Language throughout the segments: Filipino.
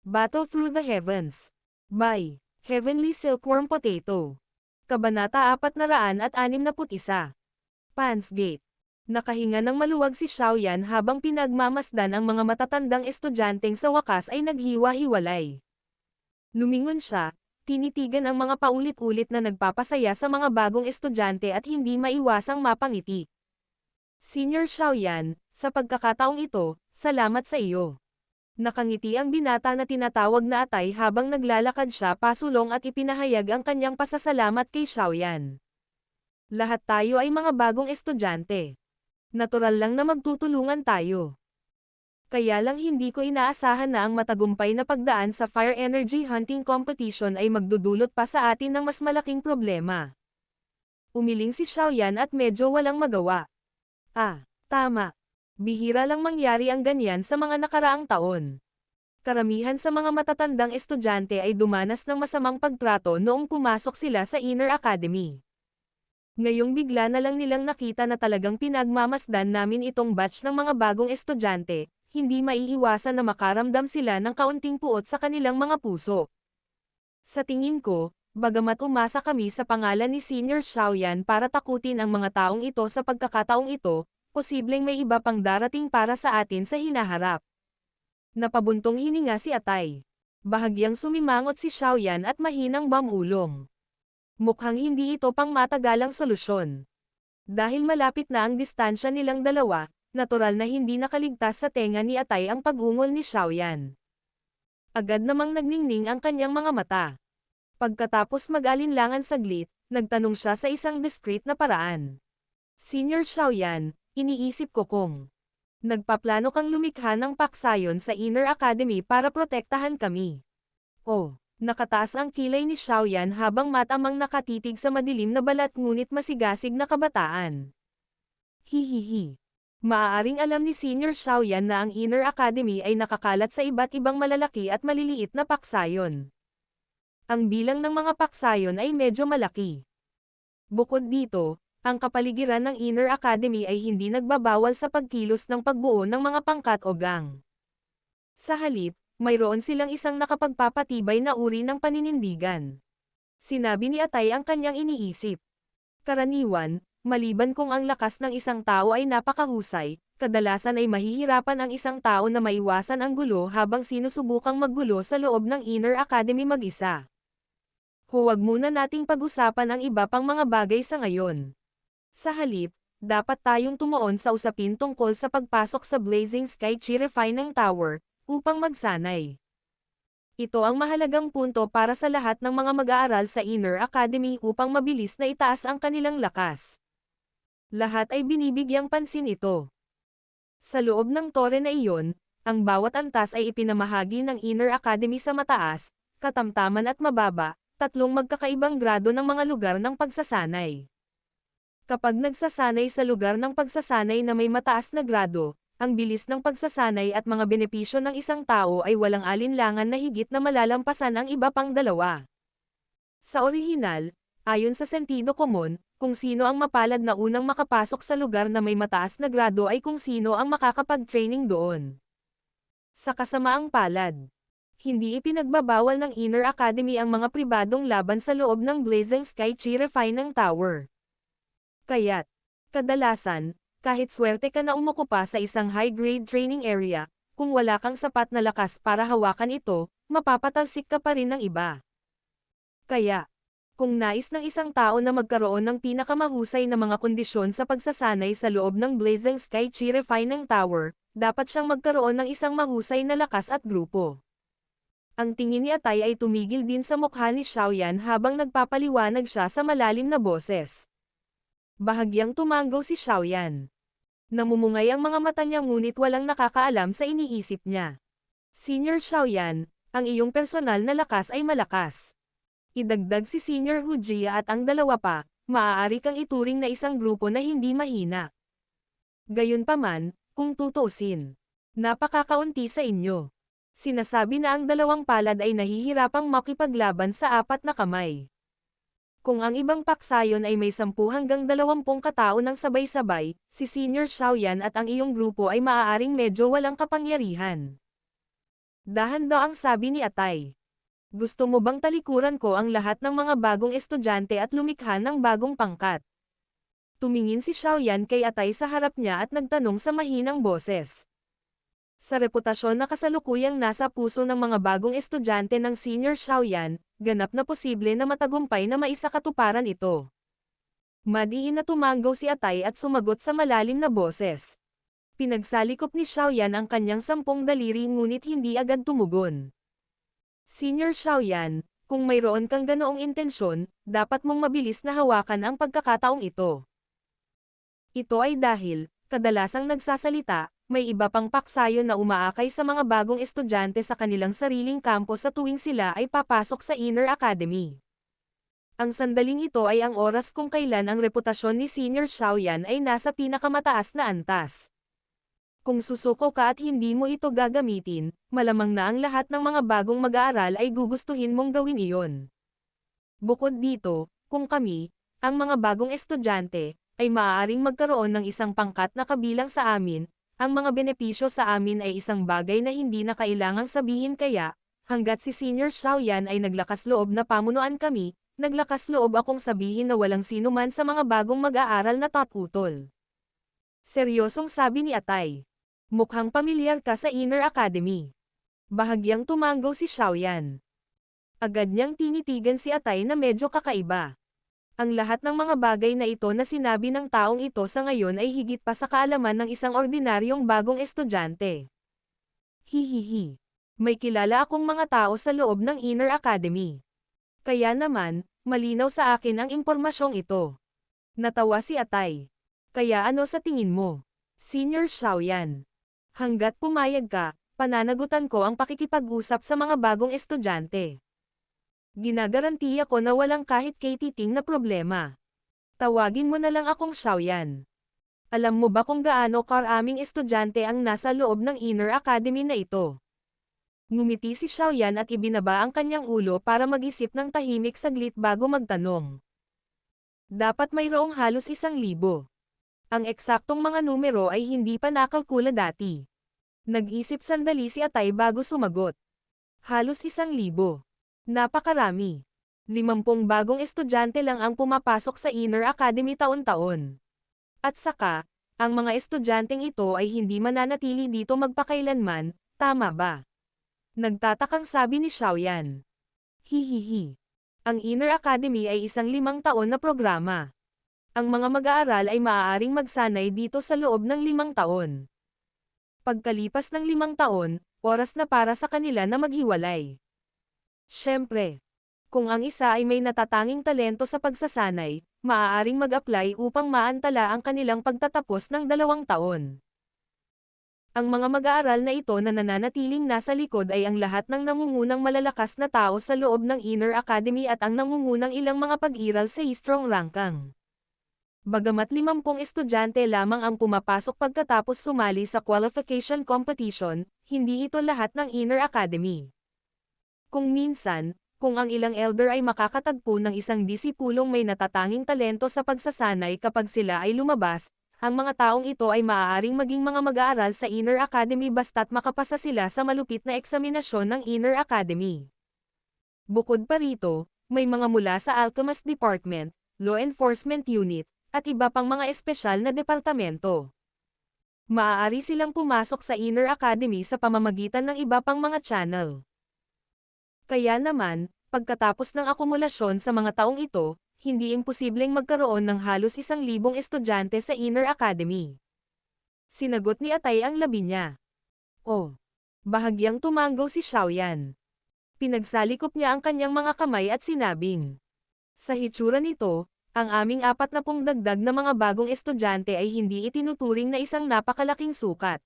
Battle Through the Heavens. By Heavenly Silkworm Potato. Kabanata 461. Pan's Gate. Nakahinga ng maluwag si Xiaoyan habang pinagmamasdan ang mga matatandang estudyanteng sa wakas ay naghiwa-hiwalay. Lumingon siya, tinitigan ang mga paulit-ulit na nagpapasaya sa mga bagong estudyante at hindi maiwasang mapangiti. Senior Xiaoyan, sa pagkakataong ito, salamat sa iyo. Nakangiti ang binata na tinatawag na Atay habang naglalakad siya pasulong at ipinahayag ang kanyang pasasalamat kay Xiaoyan. Lahat tayo ay mga bagong estudyante. Natural lang na magtutulungan tayo. Kaya lang hindi ko inaasahan na ang matagumpay na pagdaan sa Fire Energy Hunting Competition ay magdudulot pa sa atin ng mas malaking problema. Umiling si Xiaoyan at medyo walang magawa. Tama. Bihira lang mangyari ang ganyan sa mga nakaraang taon. Karamihan sa mga matatandang estudyante ay dumanas ng masamang pagtrato noong pumasok sila sa Inner Academy. Ngayong bigla na lang nilang nakita na talagang pinagmamasdan namin itong batch ng mga bagong estudyante, hindi maiiwasan na makaramdam sila ng kaunting puot sa kanilang mga puso. Sa tingin ko, bagamat umasa kami sa pangalan ni Senior Xiaoyan para takutin ang mga taong ito sa pagkakataong ito, posibleng may iba pang darating para sa atin sa hinaharap. Napabuntong hininga si Atay. Bahagyang sumimangot si Xiaoyan at mahinang bamulong. Mukhang hindi ito pang matagalang solusyon. Dahil malapit na ang distansya nilang dalawa, natural na hindi nakaligtas sa tenga ni Atay ang pag-ungol ni Xiaoyan. Agad namang nagningning ang kanyang mga mata. Pagkatapos mag-alinlangan saglit, nagtanong siya sa isang discreet na paraan. Senior Xiaoyan, iniisip ko kung nagpaplano kang lumikha ng paksayon sa Inner Academy para protektahan kami. Nakataas ang kilay ni Xiaoyan habang matamang nakatitig sa madilim na balat ngunit masigasig na kabataan. Hihihi. Maaaring alam ni Senior Xiaoyan na ang Inner Academy ay nakakalat sa iba't ibang malalaki at maliliit na paksayon. Ang bilang ng mga paksayon ay medyo malaki. Bukod dito, ang kapaligiran ng Inner Academy ay hindi nagbabawal sa pagkilos ng pagbuo ng mga pangkat o gang. Sa halip, mayroon silang isang nakapagpapatibay na uri ng paninindigan. Sinabi ni Atay ang kanyang iniisip. Karaniwan, maliban kung ang lakas ng isang tao ay napakahusay, kadalasan ay mahihirapan ang isang tao na maiwasan ang gulo habang sinusubukang maggulo sa loob ng Inner Academy mag-isa. Huwag muna nating pag-usapan ang iba pang mga bagay sa ngayon. Sa halip, dapat tayong tumuon sa usapin tungkol sa pagpasok sa Blazing Sky Chi Refining Tower, upang magsanay. Ito ang mahalagang punto para sa lahat ng mga mag-aaral sa Inner Academy upang mabilis na itaas ang kanilang lakas. Lahat ay binibigyang pansin ito. Sa loob ng tore na iyon, ang bawat antas ay ipinamahagi ng Inner Academy sa mataas, katamtaman at mababa, tatlong magkakaibang grado ng mga lugar ng pagsasanay. Kapag nagsasanay sa lugar ng pagsasanay na may mataas na grado, ang bilis ng pagsasanay at mga benepisyo ng isang tao ay walang alinlangan na higit na malalampasan ang iba pang dalawa. Sa orihinal, ayon sa sentido komon, kung sino ang mapalad na unang makapasok sa lugar na may mataas na grado ay kung sino ang makakapag-training doon. Sa kasamaang palad, hindi ipinagbabawal ng Inner Academy ang mga pribadong laban sa loob ng Blazing Sky Chi Refining Tower. Kaya't, kadalasan, kahit swerte ka na umukupa sa isang high-grade training area, kung wala kang sapat na lakas para hawakan ito, mapapatalsik ka pa rin ng iba. Kaya, kung nais ng isang tao na magkaroon ng pinakamahusay na mga kondisyon sa pagsasanay sa loob ng Blazing Sky Chi Refining Tower, dapat siyang magkaroon ng isang mahusay na lakas at grupo. Ang tingin ni Atay ay tumigil din sa mukha ni Xiaoyan habang nagpapaliwanag siya sa malalim na boses. Bahagyang tumanggaw si Xiaoyan. Namumungay ang mga mata niya ngunit walang nakakaalam sa iniisip niya. Senior Xiaoyan, ang iyong personal na lakas ay malakas. Idagdag si Senior Hu Jia at ang dalawa pa, maaari kang ituring na isang grupo na hindi mahina. Gayunpaman, kung tutuusin, napakakaunti sa inyo. Sinasabi na ang dalawang palad ay nahihirapang makipaglaban sa apat na kamay. Kung ang ibang paksayon ay may 10 hanggang 20 katao ng sabay-sabay, si Senior Xiaoyan at ang iyong grupo ay maaaring medyo walang kapangyarihan. Dahan-daang sabi ni Atay. Gusto mo bang talikuran ko ang lahat ng mga bagong estudyante at lumikha ng bagong pangkat? Tumingin si Xiaoyan kay Atay sa harap niya at nagtanong sa mahinang boses. Sa reputasyon na kasalukuyang nasa puso ng mga bagong estudyante ng Senior Xiaoyan, ganap na posible na matagumpay na maisakatuparan ito. Madiin na tumanggaw si Atay at sumagot sa malalim na boses. Pinagsalikop ni Xiaoyan ang kanyang 10 daliri ngunit hindi agad tumugon. Senior Xiaoyan, kung mayroon kang ganoong intensyon, dapat mong mabilis na hawakan ang pagkakataong ito. Ito ay dahil, kadalasang nagsasalita, may iba pang paksayon na umaakay sa mga bagong estudyante sa kanilang sariling kampo sa tuwing sila ay papasok sa Inner Academy. Ang sandaling ito ay ang oras kung kailan ang reputasyon ni Senior Xiaoyan ay nasa pinakamataas na antas. Kung susuko ka at hindi mo ito gagamitin, malamang na ang lahat ng mga bagong mag-aaral ay gugustuhin mong gawin iyon. Bukod dito, kung kami, ang mga bagong estudyante, ay maaaring magkaroon ng isang pangkat na kabilang sa amin, ang mga benepisyo sa amin ay isang bagay na hindi na kailangang sabihin kaya, hanggat si Senior Xiaoyan ay naglakas loob na pamunuan kami, naglakas loob akong sabihin na walang sino man sa mga bagong mag-aaral na tatutol. Seryosong sabi ni Atay. Mukhang pamilyar ka sa Inner Academy. Bahagyang tumanggaw si Xiaoyan. Agad niyang tinitigan si Atay na medyo kakaiba. Ang lahat ng mga bagay na ito na sinabi ng taong ito sa ngayon ay higit pa sa kaalaman ng isang ordinaryong bagong estudyante. Hihihi. May kilala akong mga tao sa loob ng Inner Academy. Kaya naman, malinaw sa akin ang impormasyong ito. Natawa si Atay. Kaya ano sa tingin mo? Senior Xiaoyan. Hanggat pumayag ka, pananagutan ko ang pakikipag-usap sa mga bagong estudyante. Ginagarantiya ko na walang kahit katiting na problema. Tawagin mo na lang akong Xiaoyan. Alam mo ba kung gaano karaming estudyante ang nasa loob ng Inner Academy na ito? Ngumiti si Xiaoyan at ibinaba ang kanyang ulo para mag-isip ng tahimik saglit bago magtanong. Dapat mayroong halos 1,000. Ang eksaktong mga numero ay hindi pa nakalkula dati. Nag-isip sandali si Atay bago sumagot. Halos 1,000. Napakarami. 50 bagong estudyante lang ang pumapasok sa Inner Academy taon-taon. At saka, ang mga estudyanteng ito ay hindi mananatili dito magpakailanman, tama ba? Nagtatakang sabi ni Xiaoyan. Hihihi. Ang Inner Academy ay isang 5 taon na programa. Ang mga mag-aaral ay maaaring magsanay dito sa loob ng 5 taon. Pagkalipas ng 5 taon, oras na para sa kanila na maghiwalay. Siyempre, kung ang isa ay may natatanging talento sa pagsasanay, maaaring mag-apply upang maantala ang kanilang pagtatapos ng 2 taon. Ang mga mag-aaral na ito na nananatiling nasa likod ay ang lahat ng nangungunang malalakas na tao sa loob ng Inner Academy at ang nangungunang ilang mga pag-iral sa Strong Rankang. Bagamat 50 estudyante lamang ang pumapasok pagkatapos sumali sa qualification competition, hindi ito lahat ng Inner Academy. Kung minsan, kung ang ilang elder ay makakatagpo ng isang disipulong may natatanging talento sa pagsasanay kapag sila ay lumabas, ang mga taong ito ay maaaring maging mga mag-aaral sa Inner Academy basta't makapasa sila sa malupit na eksaminasyon ng Inner Academy. Bukod pa rito, may mga mula sa Alchemist Department, Law Enforcement Unit, at iba pang mga espesyal na departamento. Maaari silang pumasok sa Inner Academy sa pamamagitan ng iba pang mga channel. Kaya naman, pagkatapos ng akumulasyon sa mga taong ito, hindi imposibleng magkaroon ng halos 1,000 estudyante sa Inner Academy. Sinagot ni Atay ang labi niya. Oh. Bahagyang tumanggaw si Xiaoyan. Pinagsalikop niya ang kanyang mga kamay at sinabing. Sa hitsura nito, ang aming 40 dagdag na mga bagong estudyante ay hindi itinuturing na isang napakalaking sukat.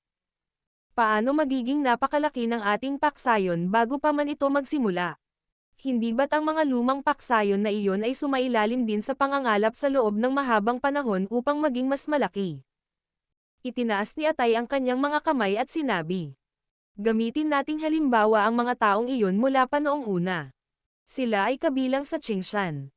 Paano magiging napakalaki ng ating paksayon bago pa man ito magsimula? Hindi ba't ang mga lumang paksayon na iyon ay sumailalim din sa pangangalap sa loob ng mahabang panahon upang maging mas malaki? Itinaas ni Atay ang kanyang mga kamay at sinabi. Gamitin nating halimbawa ang mga taong iyon mula pa noong una. Sila ay kabilang sa Qingshan.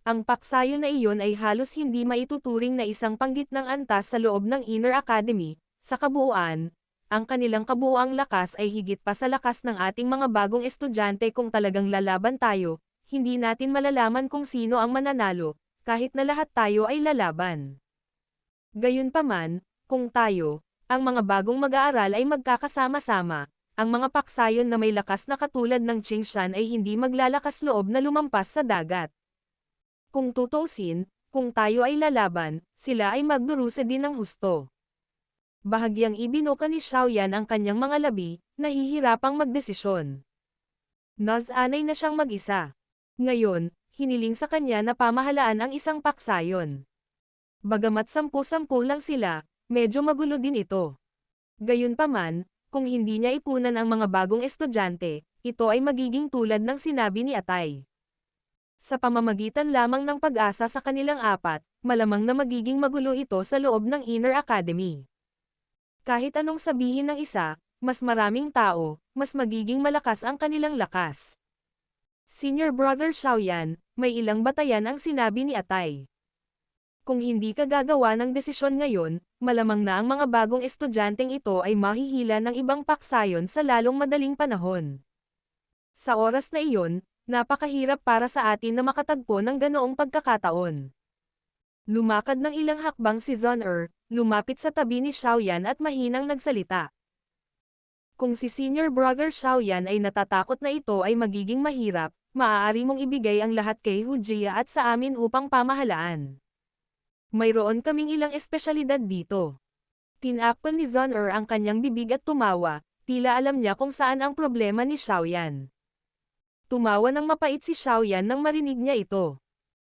Ang paksayon na iyon ay halos hindi maituturing na isang panggitnang antas sa loob ng Inner Academy. Sa kabuuan, ang kanilang kabuuang lakas ay higit pa sa lakas ng ating mga bagong estudyante. Kung talagang lalaban tayo, hindi natin malalaman kung sino ang mananalo, kahit na lahat tayo ay lalaban. Gayunpaman, kung tayo, ang mga bagong mag-aaral ay magkakasama-sama, ang mga paksayon na may lakas na katulad ng Qingshan ay hindi maglalakas loob na lumampas sa dagat. Kung tutuusin, kung tayo ay lalaban, sila ay magdurusa din ng husto. Bahagyang ibinuka ni Xiaoyan ang kanyang mga labi, nahihirapang magdesisyon. Naz-anay na siyang mag-isa. Ngayon, hiniling sa kanya na pamahalaan ang isang paksayon. Bagamat 10-10 lang sila, medyo magulo din ito. Gayunpaman, kung hindi niya ipunan ang mga bagong estudyante, ito ay magiging tulad ng sinabi ni Atay. Sa pamamagitan lamang ng pag-asa sa kanilang apat, malamang na magiging magulo ito sa loob ng Inner Academy. Kahit anong sabihin ng isa, mas maraming tao, mas magiging malakas ang kanilang lakas. Senior Brother Xiaoyan, may ilang batayan ang sinabi ni Atay. Kung hindi ka gagawa ng desisyon ngayon, malamang na ang mga bagong estudyanteng ito ay mahihila ng ibang paksayon sa lalong madaling panahon. Sa oras na iyon, napakahirap para sa atin na makatagpo ng ganoong pagkakataon. Lumakad ng ilang hakbang si Zon-er, lumapit sa tabi ni Xiaoyan at mahinang nagsalita. Kung si Senior Brother Xiaoyan ay natatakot na ito ay magiging mahirap, maaari mong ibigay ang lahat kay Hu Jia at sa amin upang pamahalaan. Mayroon kaming ilang espesyalidad dito. Tinakpan ni Zon-er ang kanyang bibig at tumawa, tila alam niya kung saan ang problema ni Xiaoyan. Tumawa ng mapait si Xiaoyan nang marinig niya ito.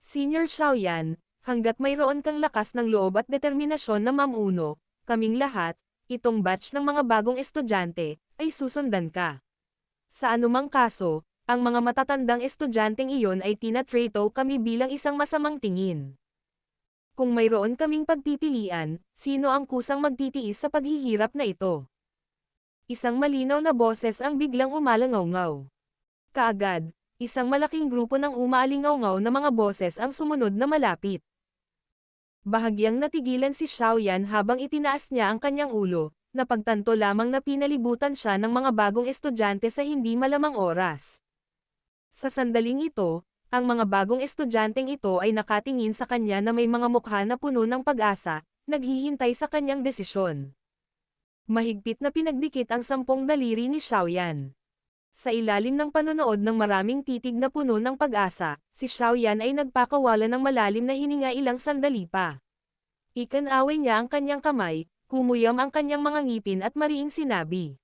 Senior Xiaoyan, hanggat mayroon kang lakas ng loob at determinasyon na mamuno, kaming lahat, itong batch ng mga bagong estudyante, ay susundan ka. Sa anumang kaso, ang mga matatandang estudyanteng iyon ay tinatrato kami bilang isang masamang tingin. Kung mayroon kaming pagpipilian, sino ang kusang magtitiis sa paghihirap na ito? Isang malinaw na boses ang biglang umalangaw-ngaw. Kaagad, isang malaking grupo ng umaalingaw-ngaw na mga boses ang sumunod na malapit. Bahagyang natigilan si Xiaoyan habang itinaas niya ang kanyang ulo, napagtanto lamang na pinalibutan siya ng mga bagong estudyante sa hindi malamang oras. Sa sandaling ito, ang mga bagong estudyanteng ito ay nakatingin sa kanya na may mga mukha na puno ng pag-asa, naghihintay sa kanyang desisyon. Mahigpit na pinagdikit ang 10 daliri ni Xiaoyan. Sa ilalim ng panonood ng maraming titig na puno ng pag-asa, si Xiaoyan ay nagpakawala ng malalim na hininga ilang sandali pa. Ikinaway niya ang kanyang kamay, kumuyam ang kanyang mga ngipin at mariing sinabi.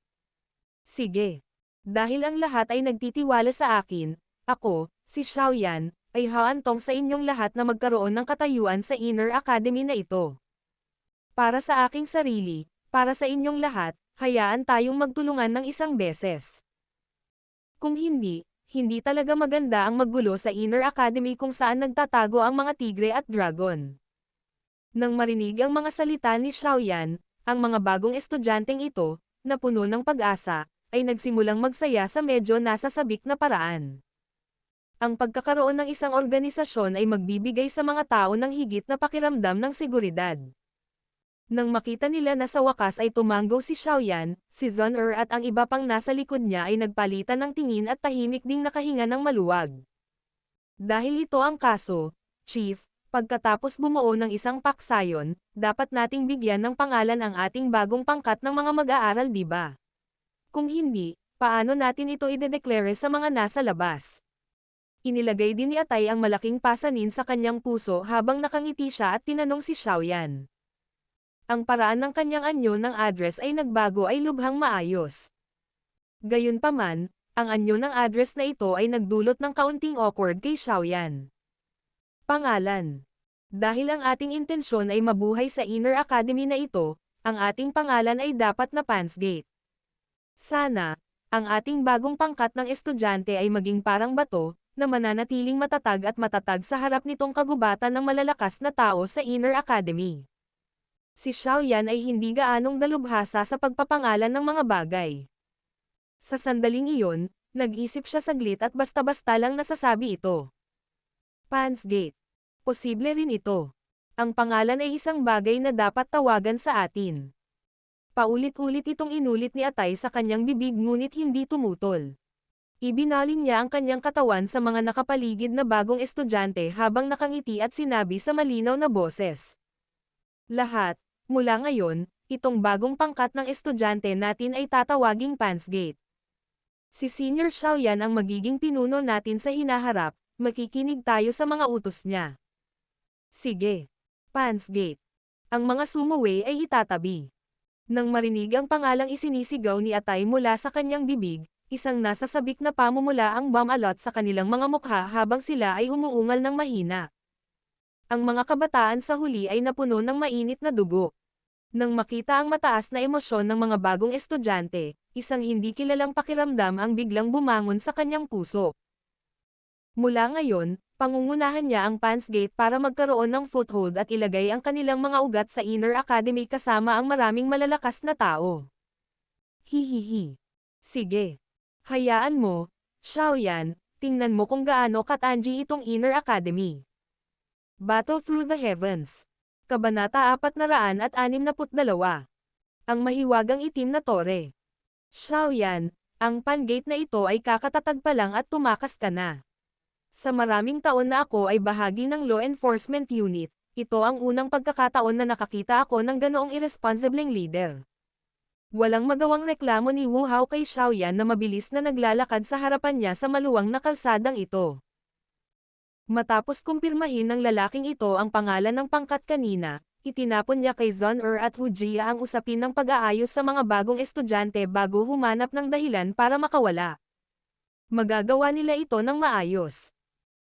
Sige. Dahil ang lahat ay nagtitiwala sa akin, ako, si Xiaoyan, ay haantong sa inyong lahat na magkaroon ng katayuan sa Inner Academy na ito. Para sa aking sarili, para sa inyong lahat, hayaan tayong magtulungan ng isang beses. Kung hindi, hindi talaga maganda ang maggulo sa Inner Academy kung saan nagtatago ang mga tigre at dragon. Nang marinig ang mga salita ni Xiaoyan, ang mga bagong estudyanteng ito, na puno ng pag-asa, ay nagsimulang magsaya sa medyo nasasabik na paraan. Ang pagkakaroon ng isang organisasyon ay magbibigay sa mga tao ng higit na pakiramdam ng seguridad. Nang makita nila na sa wakas ay tumanggo si Xiaoyan, si Zon-er at ang iba pang nasa likod niya ay nagpalitan ng tingin at tahimik ding nakahinga ng maluwag. Dahil ito ang kaso, Chief, pagkatapos bumuo ng isang paksayon, dapat nating bigyan ng pangalan ang ating bagong pangkat ng mga mag-aaral, di ba? Kung hindi, paano natin ito idedeklara sa mga nasa labas? Inilagay din ni Atay ang malaking pasanin sa kanyang puso habang nakangiti siya at tinanong si Xiaoyan. Ang paraan ng kanyang anyo ng address ay nagbago ay lubhang maayos. Gayunpaman, ang anyo ng address na ito ay nagdulot ng kaunting awkward kay Xiaoyan. Pangalan. Dahil ang ating intensyon ay mabuhay sa Inner Academy na ito, ang ating pangalan ay dapat na Pansgate. Sana, ang ating bagong pangkat ng estudyante ay maging parang bato, na mananatiling matatag at matatag sa harap nitong kagubatan ng malalakas na tao sa Inner Academy. Si Xiaoyan ay hindi gaanong dalubhasa sa pagpapangalan ng mga bagay. Sa sandaling iyon, nag-isip siya saglit at basta-basta lang nasasabi ito. Pansgate. Posible rin ito. Ang pangalan ay isang bagay na dapat tawagan sa atin. Paulit-ulit itong inulit ni Atay sa kanyang bibig ngunit hindi tumutol. Ibinaling niya ang kanyang katawan sa mga nakapaligid na bagong estudyante habang nakangiti at sinabi sa malinaw na boses. Lahat, mula ngayon, itong bagong pangkat ng estudyante natin ay tatawaging Pansgate. Si Senior Xiaoyan ang magiging pinuno natin sa hinaharap, makikinig tayo sa mga utos niya. Sige. Pansgate. Ang mga sumuway ay itatabi. Nang marinig ang pangalang isinisigaw ni Atay mula sa kanyang bibig, isang nasasabik na pamumula ang bumalot sa kanilang mga mukha habang sila ay umuungal ng mahina. Ang mga kabataan sa huli ay napuno ng mainit na dugo. Nang makita ang mataas na emosyon ng mga bagong estudyante, isang hindi kilalang pakiramdam ang biglang bumangon sa kanyang puso. Mula ngayon, pangungunahan niya ang Pansgate para magkaroon ng foothold at ilagay ang kanilang mga ugat sa Inner Academy kasama ang maraming malalakas na tao. Hihihi. Sige. Hayaan mo, Xiaoyan, tingnan mo kung gaano katanji itong Inner Academy. Battle Through the Heavens. Kabanata 462. Ang mahiwagang itim na tore. Xiaoyan, ang Pangate na ito ay kakatatag pa lang at tumakas ka na. Sa maraming taon na ako ay bahagi ng law enforcement unit, ito ang unang pagkakataon na nakakita ako ng ganoong irresponsibleng leader. Walang magawang reklamo ni Wu Hao kay Xiaoyan na mabilis na naglalakad sa harapan niya sa maluwang na kalsadang ito. Matapos kumpirmahin ng lalaking ito ang pangalan ng pangkat kanina, itinapon niya kay Zhon at Hu Jia ang usapin ng pag-aayos sa mga bagong estudyante bago humanap ng dahilan para makawala. Magagawa nila ito ng maayos.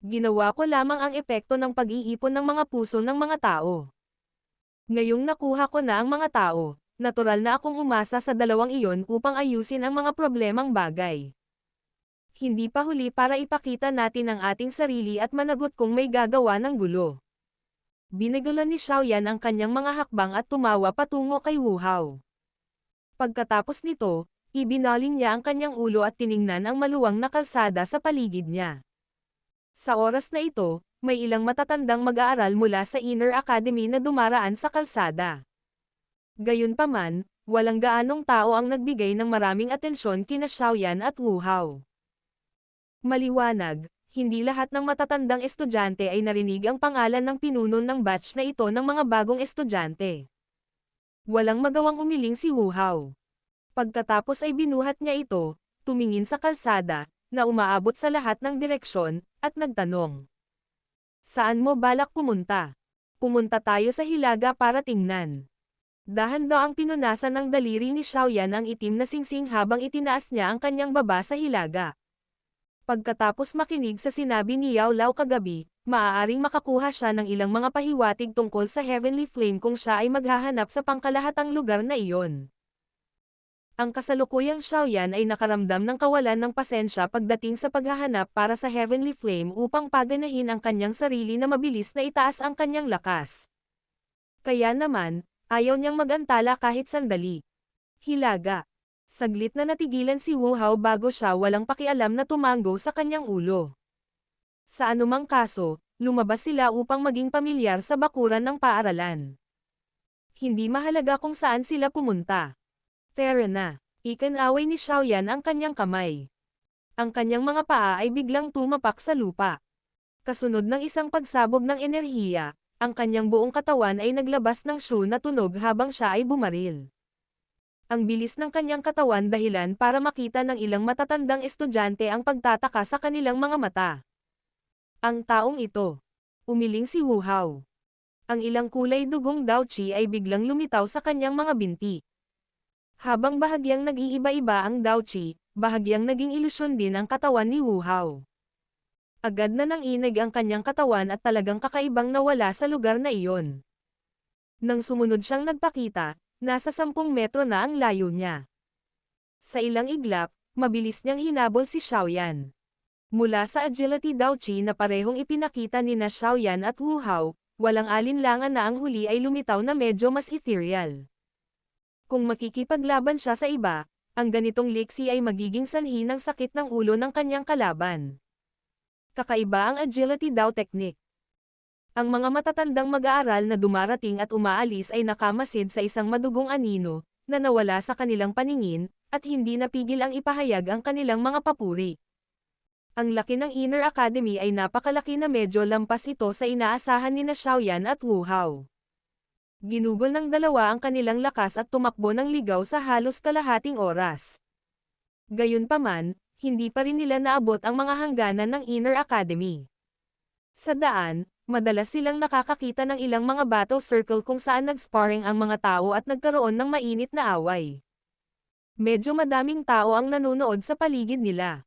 Ginawa ko lamang ang epekto ng pag-iipon ng mga puso ng mga tao. Ngayong nakuha ko na ang mga tao, natural na akong umasa sa dalawang iyon upang ayusin ang mga problemang bagay. Hindi pa huli para ipakita natin ang ating sarili at managot kung may gagawa ng gulo. Binigilan ni Xiaoyan ang kanyang mga hakbang at tumawa patungo kay Wu Hao. Pagkatapos nito, ibinaling niya ang kanyang ulo at tiningnan ang maluwang na kalsada sa paligid niya. Sa oras na ito, may ilang matatandang mag-aaral mula sa Inner Academy na dumaraan sa kalsada. Gayunpaman, walang gaanong tao ang nagbigay ng maraming atensyon kina Xiaoyan at Wu Hao. Maliwanag, hindi lahat ng matatandang estudyante ay narinig ang pangalan ng pinuno ng batch na ito ng mga bagong estudyante. Walang magawang umiling si Wu Hao. Pagkatapos ay binuhat niya ito, tumingin sa kalsada, na umaabot sa lahat ng direksyon, at nagtanong. Saan mo balak pumunta? Pumunta tayo sa hilaga para tingnan. Dahan-dahan ang pinunasan ng daliri ni Xiaoyan ang itim na singsing habang itinaas niya ang kanyang baba sa hilaga. Pagkatapos makinig sa sinabi ni Yao Lao kagabi, maaaring makakuha siya ng ilang mga pahiwatig tungkol sa Heavenly Flame kung siya ay maghahanap sa pangkalahatang lugar na iyon. Ang kasalukuyang Xiaoyan ay nakaramdam ng kawalan ng pasensya pagdating sa paghahanap para sa Heavenly Flame upang paganahin ang kanyang sarili na mabilis na itaas ang kanyang lakas. Kaya naman, ayaw niyang mag-antala kahit sandali. Hilaga. Saglit na natigilan si Wu Hao bago siya walang pakialam na tumanggo sa kanyang ulo. Sa anumang kaso, lumabas sila upang maging pamilyar sa bakuran ng paaralan. Hindi mahalaga kung saan sila pumunta. Tara na. Ikinaway ni Xiaoyan ang kanyang kamay. Ang kanyang mga paa ay biglang tumapak sa lupa. Kasunod ng isang pagsabog ng enerhiya, ang kanyang buong katawan ay naglabas ng shoo na tunog habang siya ay bumaril. Ang bilis ng kanyang katawan dahilan para makita ng ilang matatandang estudyante ang pagtataka sa kanilang mga mata. Ang taong ito. Umiling si Wu Hao. Ang ilang kulay dugong Daochi ay biglang lumitaw sa kanyang mga binti. Habang bahagyang nag-iiba-iba ang Daochi, bahagyang naging ilusyon din ang katawan ni Wu Hao. Agad na nanginig ang kanyang katawan at talagang kakaibang nawala sa lugar na iyon. Nang sumunod siyang nagpakita, nasa 10 metro na ang layo niya. Sa ilang iglap, mabilis niyang hinabol si Xiaoyan. Mula sa agility Daochi na parehong ipinakita ni na Xiaoyan at Wu Hao, walang alinlangan na ang huli ay lumitaw na medyo mas ethereal. Kung makikipaglaban siya sa iba, ang ganitong liksi ay magiging sanhi ng sakit ng ulo ng kanyang kalaban. Kakaiba ang agility Dao technique. Ang mga matatandang mag-aaral na dumarating at umaalis ay nakamasid sa isang madugong anino, na nawala sa kanilang paningin, at hindi napigil ang ipahayag ang kanilang mga papuri. Ang laki ng Inner Academy ay napakalaki na medyo lampas ito sa inaasahan ni na Xiaoyan at Wu Hao. Ginugol ng dalawa ang kanilang lakas at tumakbo ng ligaw sa halos kalahating oras. Gayunpaman, hindi pa rin nila naabot ang mga hangganan ng Inner Academy. Sa daan, madalas silang nakakakita ng ilang mga battle circle kung saan nag-sparring ang mga tao at nagkaroon ng mainit na away. Medyo madaming tao ang nanonood sa paligid nila.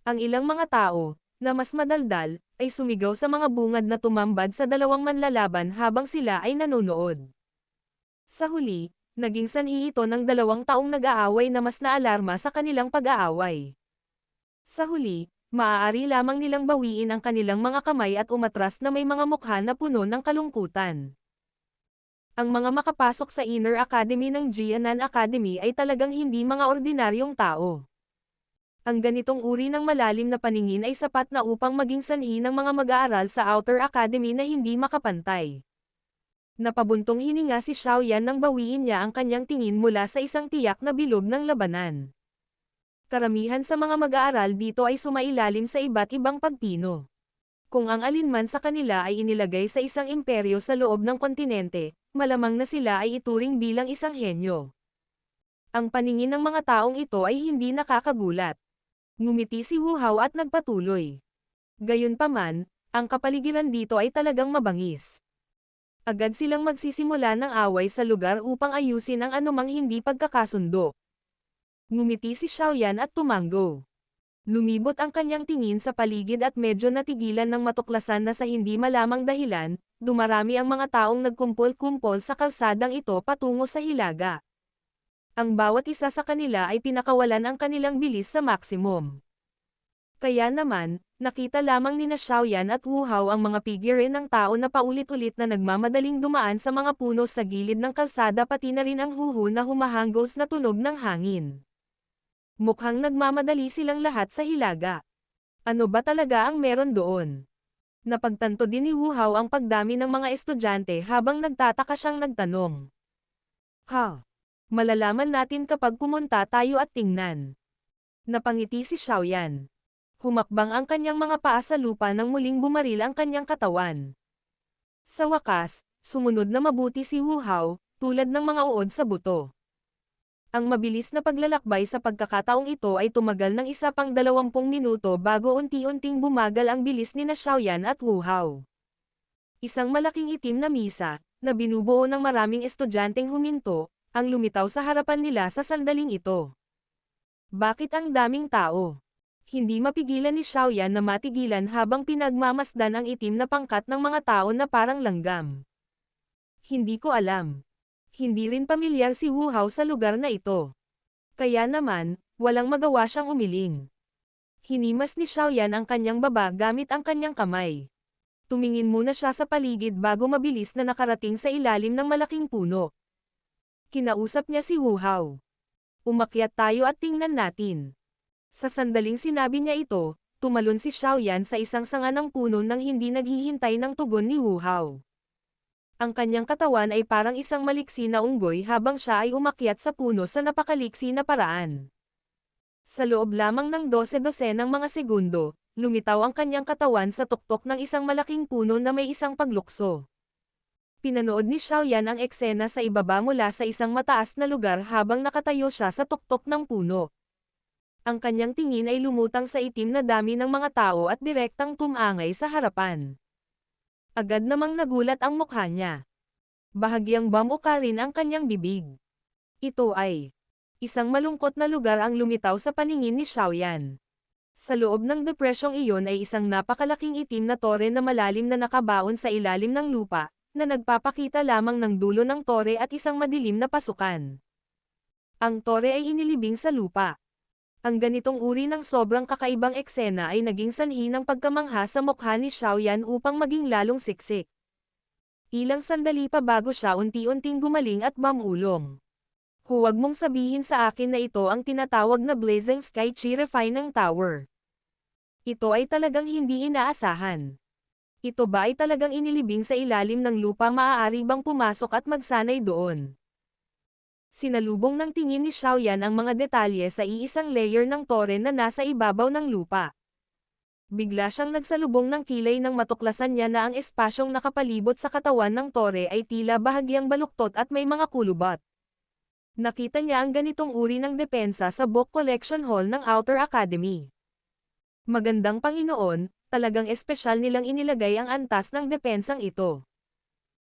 Ang ilang mga tao, na mas madaldal, ay sumigaw sa mga bungad na tumambad sa dalawang manlalaban habang sila ay nanonood. Sa huli, naging sanhi ito ng 2 taong nag-aaway na mas naalarma sa kanilang pag-aaway. Sa huli, maaari lamang nilang bawiin ang kanilang mga kamay at umatras na may mga mukha na puno ng kalungkutan. Ang mga makapasok sa Inner Academy ng Jianan Academy ay talagang hindi mga ordinaryong tao. Ang ganitong uri ng malalim na paningin ay sapat na upang maging sanhi ng mga mag-aaral sa Outer Academy na hindi makapantay. Napabuntong hininga si Xiaoyan nang bawiin niya ang kanyang tingin mula sa isang tiyak na bilog ng labanan. Karamihan sa mga mag-aaral dito ay sumailalim sa iba't ibang pagpino. Kung ang alinman sa kanila ay inilagay sa isang imperyo sa loob ng kontinente, malamang na sila ay ituring bilang isang henyo. Ang paningin ng mga taong ito ay hindi nakakagulat. Ngumiti si Wu Hao at nagpatuloy. Gayunpaman, ang kapaligiran dito ay talagang mabangis. Agad silang magsisimula ng away sa lugar upang ayusin ang anumang hindi pagkakasundo. Ngumiti si Xiaoyan at tumango. Lumibot ang kanyang tingin sa paligid at medyo natigilan ng matuklasan na sa hindi malamang dahilan, dumarami ang mga taong nagkumpol-kumpol sa kalsadang ito patungo sa hilaga. Ang bawat isa sa kanila ay pinakawalan ang kanilang bilis sa maximum. Kaya naman, nakita lamang ni na Xiaoyan at Wu Hao ang mga figure ng tao na paulit-ulit na nagmamadaling dumaan sa mga puno sa gilid ng kalsada pati na rin ang huhu na humahanggos na tunog ng hangin. Mukhang nagmamadali silang lahat sa hilaga. Ano ba talaga ang meron doon? Napagtanto din ni Wu Hao ang pagdami ng mga estudyante habang nagtataka siyang nagtanong. Malalaman natin kapag pumunta tayo at tingnan. Napangiti si Xiaoyan. Humakbang ang kanyang mga paa sa lupa nang muling bumaril ang kanyang katawan. Sa wakas, sumunod na mabuti si Wu Hao, tulad ng mga uod sa buto. Ang mabilis na paglalakbay sa pagkakataong ito ay tumagal ng isa pang 20 minuto bago unti-unting bumagal ang bilis ni na Xiaoyan at Wu Hao. Isang malaking itim na misa, na binubuo ng maraming estudyanteng huminto, ang lumitaw sa harapan nila sa sandaling ito. Bakit ang daming tao? Hindi mapigilan ni Xiaoyan na matigilan habang pinagmamasdan ang itim na pangkat ng mga tao na parang langgam. Hindi ko alam. Hindi rin pamilyar si Wu Hao sa lugar na ito. Kaya naman, walang magawa siyang umiling. Hinimas ni Xiaoyan ang kanyang baba gamit ang kanyang kamay. Tumingin muna siya sa paligid bago mabilis na nakarating sa ilalim ng malaking puno. Kinausap niya si Wu Hao. Umakyat tayo at tingnan natin. Sa sandaling sinabi niya ito, tumalon si Xiaoyan sa isang sanga ng puno nang hindi naghihintay ng tugon ni Wu Hao. Ang kanyang katawan ay parang isang maliksi na unggoy habang siya ay umakyat sa puno sa napakaliksi na paraan. Sa loob lamang ng 12 ng mga segundo, lumitaw ang kanyang katawan sa tuktok ng isang malaking puno na may isang paglukso. Pinanood ni Xiaoyan ang eksena sa ibaba mula sa isang mataas na lugar habang nakatayo siya sa tuktok ng puno. Ang kanyang tingin ay lumutang sa itim na dami ng mga tao at direktang tumangay sa harapan. Agad namang nagulat ang mukha niya. Bahagyang bamuka rin ang kanyang bibig. Ito ay isang malungkot na lugar ang lumitaw sa paningin ni Xiaoyan. Sa loob ng depresyong iyon ay isang napakalaking itim na tore na malalim na nakabaon sa ilalim ng lupa, na nagpapakita lamang ng dulo ng tore at isang madilim na pasukan. Ang tore ay inilibing sa lupa. Ang ganitong uri ng sobrang kakaibang eksena ay naging sanhi ng pagkamangha sa mukha ni Xiaoyan upang maging lalong siksik. Ilang sandali pa bago siya unti-unting gumaling at mamulong. Huwag mong sabihin sa akin na ito ang tinatawag na Blazing Sky Chi-Refining Tower. Ito ay talagang hindi inaasahan. Ito ba ay talagang inilibing sa ilalim ng lupa? Maaari bang pumasok at magsanay doon? Sinalubong ng tingin ni Xiaoyan ang mga detalye sa iisang layer ng tore na nasa ibabaw ng lupa. Bigla siyang nagsalubong ng kilay nang matuklasan niya na ang espasyong nakapalibot sa katawan ng tore ay tila bahagyang baluktot at may mga kulubot. Nakita niya ang ganitong uri ng depensa sa Book Collection Hall ng Outer Academy. Magandang Panginoon, talagang espesyal nilang inilagay ang antas ng depensang ito.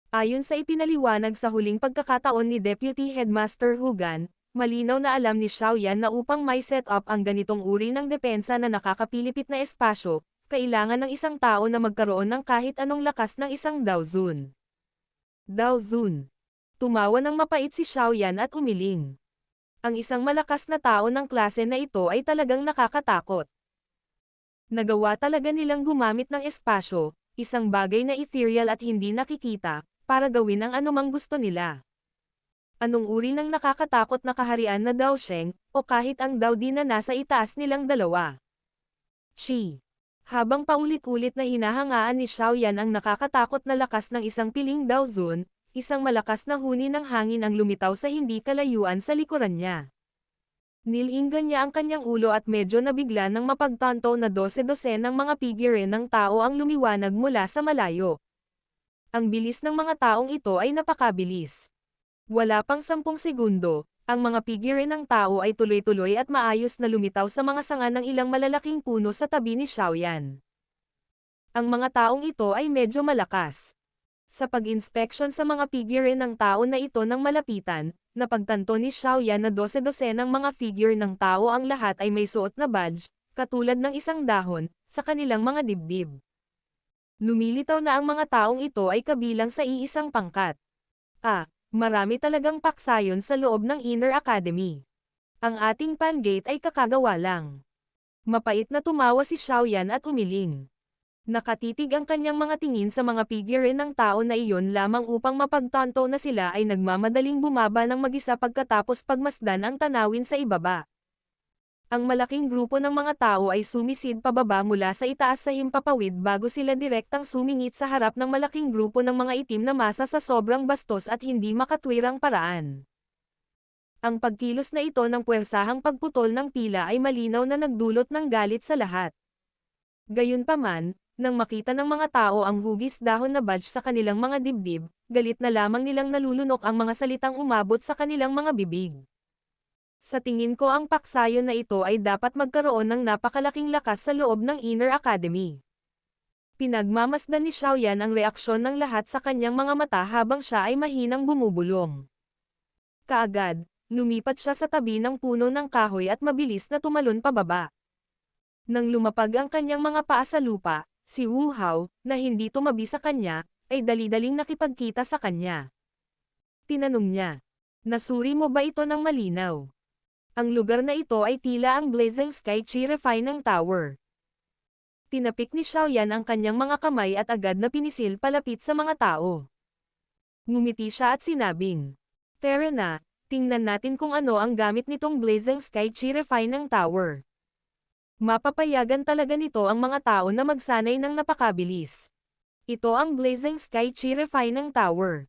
Ayon sa ipinaliwanag sa huling pagkakataon ni Deputy Headmaster Hugan, malinaw na alam ni Xiaoyan na upang may set up ang ganitong uri ng depensa na nakakapilipit na espasyo, kailangan ng isang tao na magkaroon ng kahit anong lakas ng isang Daozun. Daozun. Tumawa ng mapait si Xiaoyan at umiling. Ang isang malakas na tao ng klase na ito ay talagang nakakatakot. Nagawa talaga nilang gumamit ng espasyo, isang bagay na ethereal at hindi nakikita, para gawin ang anumang gusto nila. Anong uri ng nakakatakot na kaharian na Daosheng, o kahit ang Dao Di na nasa itaas nilang dalawa? Chi. Habang paulit-ulit na hinahangaan ni Xiaoyan ang nakakatakot na lakas ng isang piling Daozun, isang malakas na huni ng hangin ang lumitaw sa hindi kalayuan sa likuran niya. Nilinggan niya ang kanyang ulo at medyo nabigla nang mapagtanto na 12 ng mga figure ng tao ang lumiwanag mula sa malayo. Ang bilis ng mga taong ito ay napakabilis. Wala pang 10 segundo, ang mga figure ng tao ay tuloy-tuloy at maayos na lumitaw sa mga sanga ng ilang malalaking puno sa tabi ni Xiaoyan. Ang mga taong ito ay medyo malakas. Sa pag-inspeksyon sa mga figure ng tao na ito ng malapitan, napagtanto ni Xiaoyan na 12 ng mga figure ng tao ang lahat ay may suot na badge, katulad ng isang dahon, sa kanilang mga dibdib. Lumilitaw na ang mga taong ito ay kabilang sa iisang pangkat. Marami talagang paksayon sa loob ng Inner Academy. Ang ating Pangate ay kakagawa lang. Mapait na tumawa si Xiaoyan at umiling. Nakatitig ang kanyang mga tingin sa mga figure ng tao na iyon lamang upang mapagtanto na sila ay nagmamadaling bumaba ng mag-isa pagkatapos pagmasdan ang tanawin sa ibaba. Ang malaking grupo ng mga tao ay sumisid pababa mula sa itaas sa himpapawid bago sila direktang sumingit sa harap ng malaking grupo ng mga itim na masa sa sobrang bastos at hindi makatwirang paraan. Ang pagkilos na ito ng puwersahang pagputol ng pila ay malinaw na nagdulot ng galit sa lahat. Gayunpaman, nang makita ng mga tao ang hugis dahon na badge sa kanilang mga dibdib, galit na lamang nilang nalulunok ang mga salitang umabot sa kanilang mga bibig. Sa tingin ko ang paksayon na ito ay dapat magkaroon ng napakalaking lakas sa loob ng Inner Academy. Pinagmamasdan ni Xiaoyan ang reaksyon ng lahat sa kanyang mga mata habang siya ay mahinang bumubulong. Kaagad, lumipat siya sa tabi ng puno ng kahoy at mabilis na tumalon pababa. Nang lumapag ang kanyang mga paa sa lupa, si Wu Hao, na hindi tumabi sa kanya, ay dali-daling nakipagkita sa kanya. Tinanong niya, "Nasuri mo ba ito ng malinaw?" Ang lugar na ito ay tila ang Blazing Sky Chi-Refining Tower. Tinapik ni Xiaoyan ang kanyang mga kamay at agad na pinisil palapit sa mga tao. Ngumiti siya at sinabing, "Tara na, tingnan natin kung ano ang gamit nitong Blazing Sky Chi-Refining Tower." Mapapayagan talaga nito ang mga tao na magsanay ng napakabilis. Ito ang Blazing Sky Chi-Refining Tower.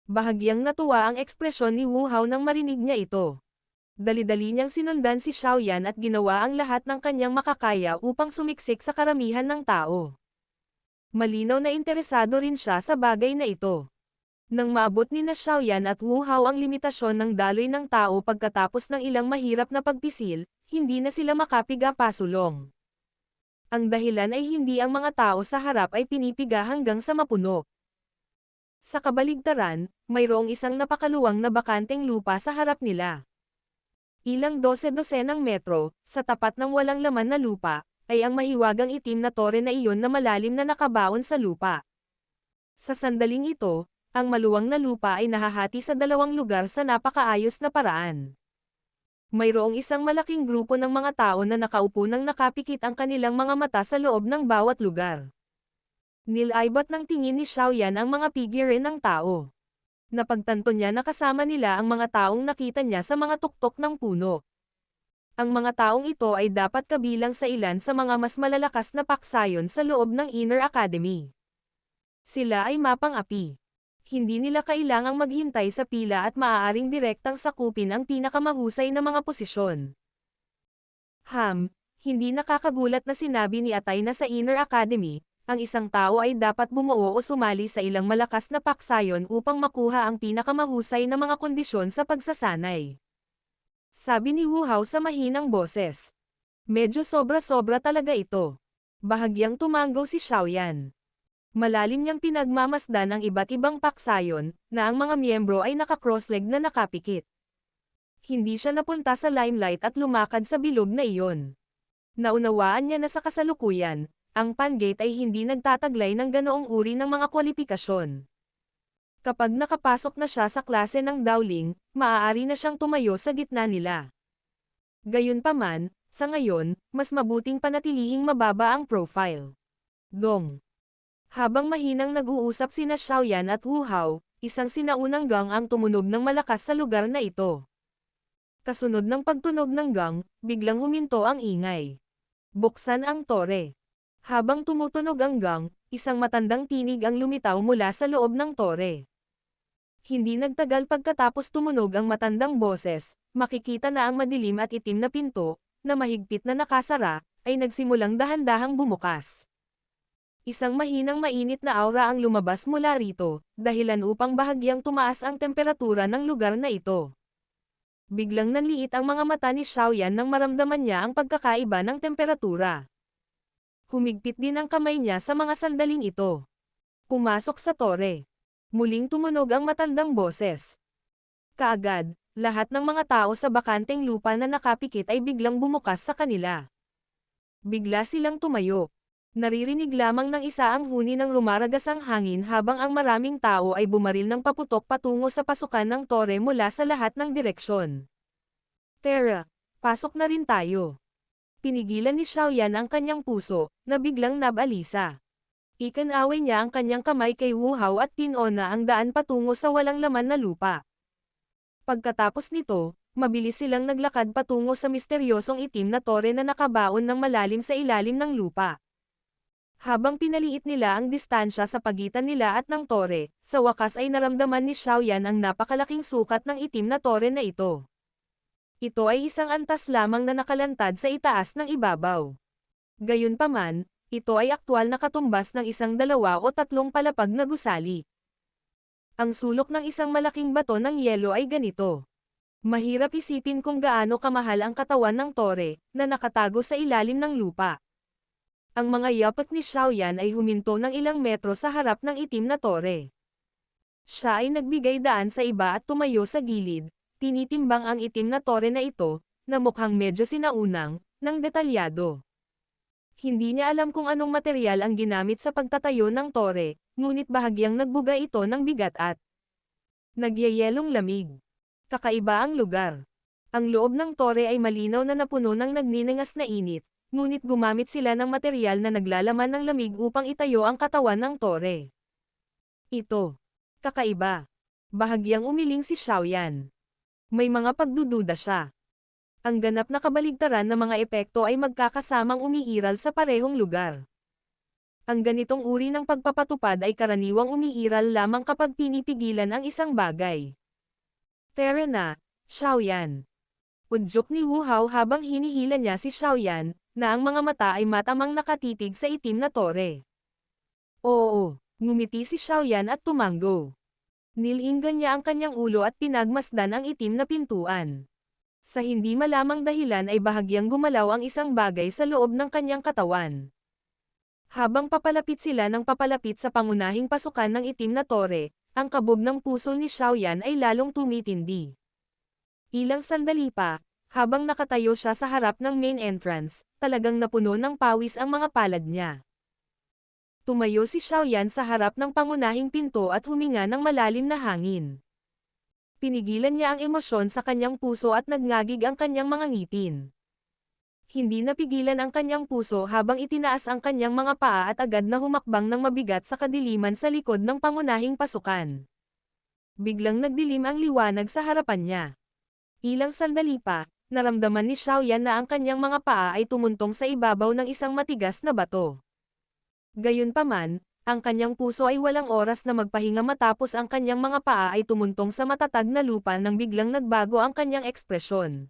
Bahagyang natuwa ang ekspresyon ni Wu Hao nang marinig niya ito. Dali-dali niyang sinundan si Xiaoyan at ginawa ang lahat ng kanyang makakaya upang sumiksik sa karamihan ng tao. Malinaw na interesado rin siya sa bagay na ito. Nang maabot ni na Xiaoyan at Wu Hao ang limitasyon ng daloy ng tao pagkatapos ng ilang mahirap na pagpisil, hindi na sila makapiga-pasulong. Ang dahilan ay hindi ang mga tao sa harap ay pinipiga hanggang sa mapuno. Sa kabaligtaran, mayroong isang napakaluwang na bakanteng lupa sa harap nila. Ilang 12 metro, sa tapat ng walang laman na lupa, ay ang mahiwagang itim na tore na iyon na malalim na nakabaon sa lupa. Sa sandaling ito, ang maluwang na lupa ay nahahati sa dalawang lugar sa napakaayos na paraan. Mayroong isang malaking grupo ng mga tao na nakaupo nang nakapikit ang kanilang mga mata sa loob ng bawat lugar. Nilaybot ng tingin ni Xiaoyan ang mga figure ng tao. Napagtanto niya na kasama nila ang mga taong nakita niya sa mga tuktok ng puno. Ang mga taong ito ay dapat kabilang sa ilan sa mga mas malalakas na paksayon sa loob ng Inner Academy. Sila ay mapang-api. Hindi nila kailangang maghintay sa pila at maaaring direktang sakupin ang pinakamahusay na mga posisyon. Hindi nakakagulat na sinabi ni Atay na sa Inner Academy, ang isang tao ay dapat bumuo o sumali sa ilang malakas na paksayon upang makuha ang pinakamahusay na mga kondisyon sa pagsasanay. Sabi ni Wu Hao sa mahinang boses. Medyo sobra-sobra talaga ito. Bahagyang tumanggaw si Xiaoyan. Malalim niyang pinagmamasdan ang iba't ibang paksayon, na ang mga miyembro ay naka-crossleg na nakapikit. Hindi siya napunta sa limelight at lumakad sa bilog na iyon. Naunawaan niya na sa kasalukuyan, ang Pangate ay hindi nagtataglay ng ganoong uri ng mga kwalifikasyon. Kapag nakapasok na siya sa klase ng Dowling, maaari na siyang tumayo sa gitna nila. Gayunpaman, sa ngayon, mas mabuting panatilihing mababa ang profile. Dong. Habang mahinang nag-uusap sina Xiaoyan at Wu Hao, isang sinaunang gang ang tumunog ng malakas sa lugar na ito. Kasunod ng pagtunog ng gang, biglang huminto ang ingay. Buksan ang tore. Habang tumutunog ang gang, isang matandang tinig ang lumitaw mula sa loob ng tore. Hindi nagtagal pagkatapos tumunog ang matandang boses, makikita na ang madilim at itim na pinto, na mahigpit na nakasara, ay nagsimulang dahan-dahang bumukas. Isang mahinang mainit na aura ang lumabas mula rito, dahilan upang bahagyang tumaas ang temperatura ng lugar na ito. Biglang nanliit ang mga mata ni Xiaoyan nang maramdaman niya ang pagkakaiba ng temperatura. Humigpit din ang kamay niya sa mga sandaling ito. Pumasok sa tore. Muling tumunog ang matandang boses. Kaagad, lahat ng mga tao sa bakanteng lupa na nakapikit ay biglang bumukas sa kanila. Bigla silang tumayo. Naririnig lamang ng isa ang huni ng rumaragas ang hangin habang ang maraming tao ay bumaril ng paputok patungo sa pasukan ng tore mula sa lahat ng direksyon. Tara, pasok na rin tayo. Pinigilan ni Xiaoyan ang kanyang puso, na biglang nabalisa. Ikanaway niya ang kanyang kamay kay Wu Hao at pinona ang daan patungo sa walang laman na lupa. Pagkatapos nito, mabilis silang naglakad patungo sa misteryosong itim na tore na nakabaon ng malalim sa ilalim ng lupa. Habang pinaliit nila ang distansya sa pagitan nila at ng tore, sa wakas ay naramdaman ni Xiaoyan ang napakalaking sukat ng itim na tore na ito. Ito ay isang antas lamang na nakalantad sa itaas ng ibabaw. Gayunpaman, ito ay aktwal na katumbas ng 1, 2 o 3 palapag na gusali. Ang sulok ng isang malaking bato ng yelo ay ganito. Mahirap isipin kung gaano kamahal ang katawan ng tore, na nakatago sa ilalim ng lupa. Ang mga yapak ni Xiaoyan ay huminto ng ilang metro sa harap ng itim na tore. Siya ay nagbigay daan sa iba at tumayo sa gilid, tinitimbang ang itim na tore na ito, na mukhang medyo sinaunang, ng detalyado. Hindi niya alam kung anong material ang ginamit sa pagtatayo ng tore, ngunit bahagyang nagbuga ito ng bigat at nagyayelong lamig. Kakaiba ang lugar. Ang loob ng tore ay malinaw na napuno ng nagniningas na init, ngunit gumamit sila ng material na naglalaman ng lamig upang itayo ang katawan ng tore. Ito. Kakaiba. Bahagyang umiling si Xiaoyan. May mga pagdududa siya. Ang ganap na kabaligtaran ng mga epekto ay magkakasamang umiiral sa parehong lugar. Ang ganitong uri ng pagpapatupad ay karaniwang umiiral lamang kapag pinipigilan ang isang bagay. Tara na, Xiaoyan. Udyok ni Wu Hao habang hinihila niya si Xiaoyan, na ang mga mata ay matamang nakatitig sa itim na tore. Oo, ngumiti si Xiaoyan at tumanggo. Nilinggan niya ang kanyang ulo at pinagmasdan ang itim na pintuan. Sa hindi malamang dahilan ay bahagyang gumalaw ang isang bagay sa loob ng kanyang katawan. Habang papalapit sila ng papalapit sa pangunahing pasukan ng itim na tore, ang kabog ng puso ni Xiaoyan ay lalong tumitindi. Ilang sandali pa, habang nakatayo siya sa harap ng main entrance, talagang napuno ng pawis ang mga palad niya. Tumayo si Xiaoyan sa harap ng pangunahing pinto at huminga ng malalim na hangin. Pinigilan niya ang emosyon sa kanyang puso at nagngagig ang kanyang mga ngipin. Hindi napigilan ang kanyang puso habang itinaas ang kanyang mga paa at agad na humakbang ng mabigat sa kadiliman sa likod ng pangunahing pasukan. Biglang nagdilim ang liwanag sa harapan niya. Ilang sandali pa, naramdaman ni Xiaoyan na ang kanyang mga paa ay tumuntong sa ibabaw ng isang matigas na bato. Gayunpaman, Ang kanyang puso ay walang oras na magpahinga matapos ang kanyang mga paa ay tumuntong sa matatag na lupa nang biglang nagbago ang kanyang ekspresyon.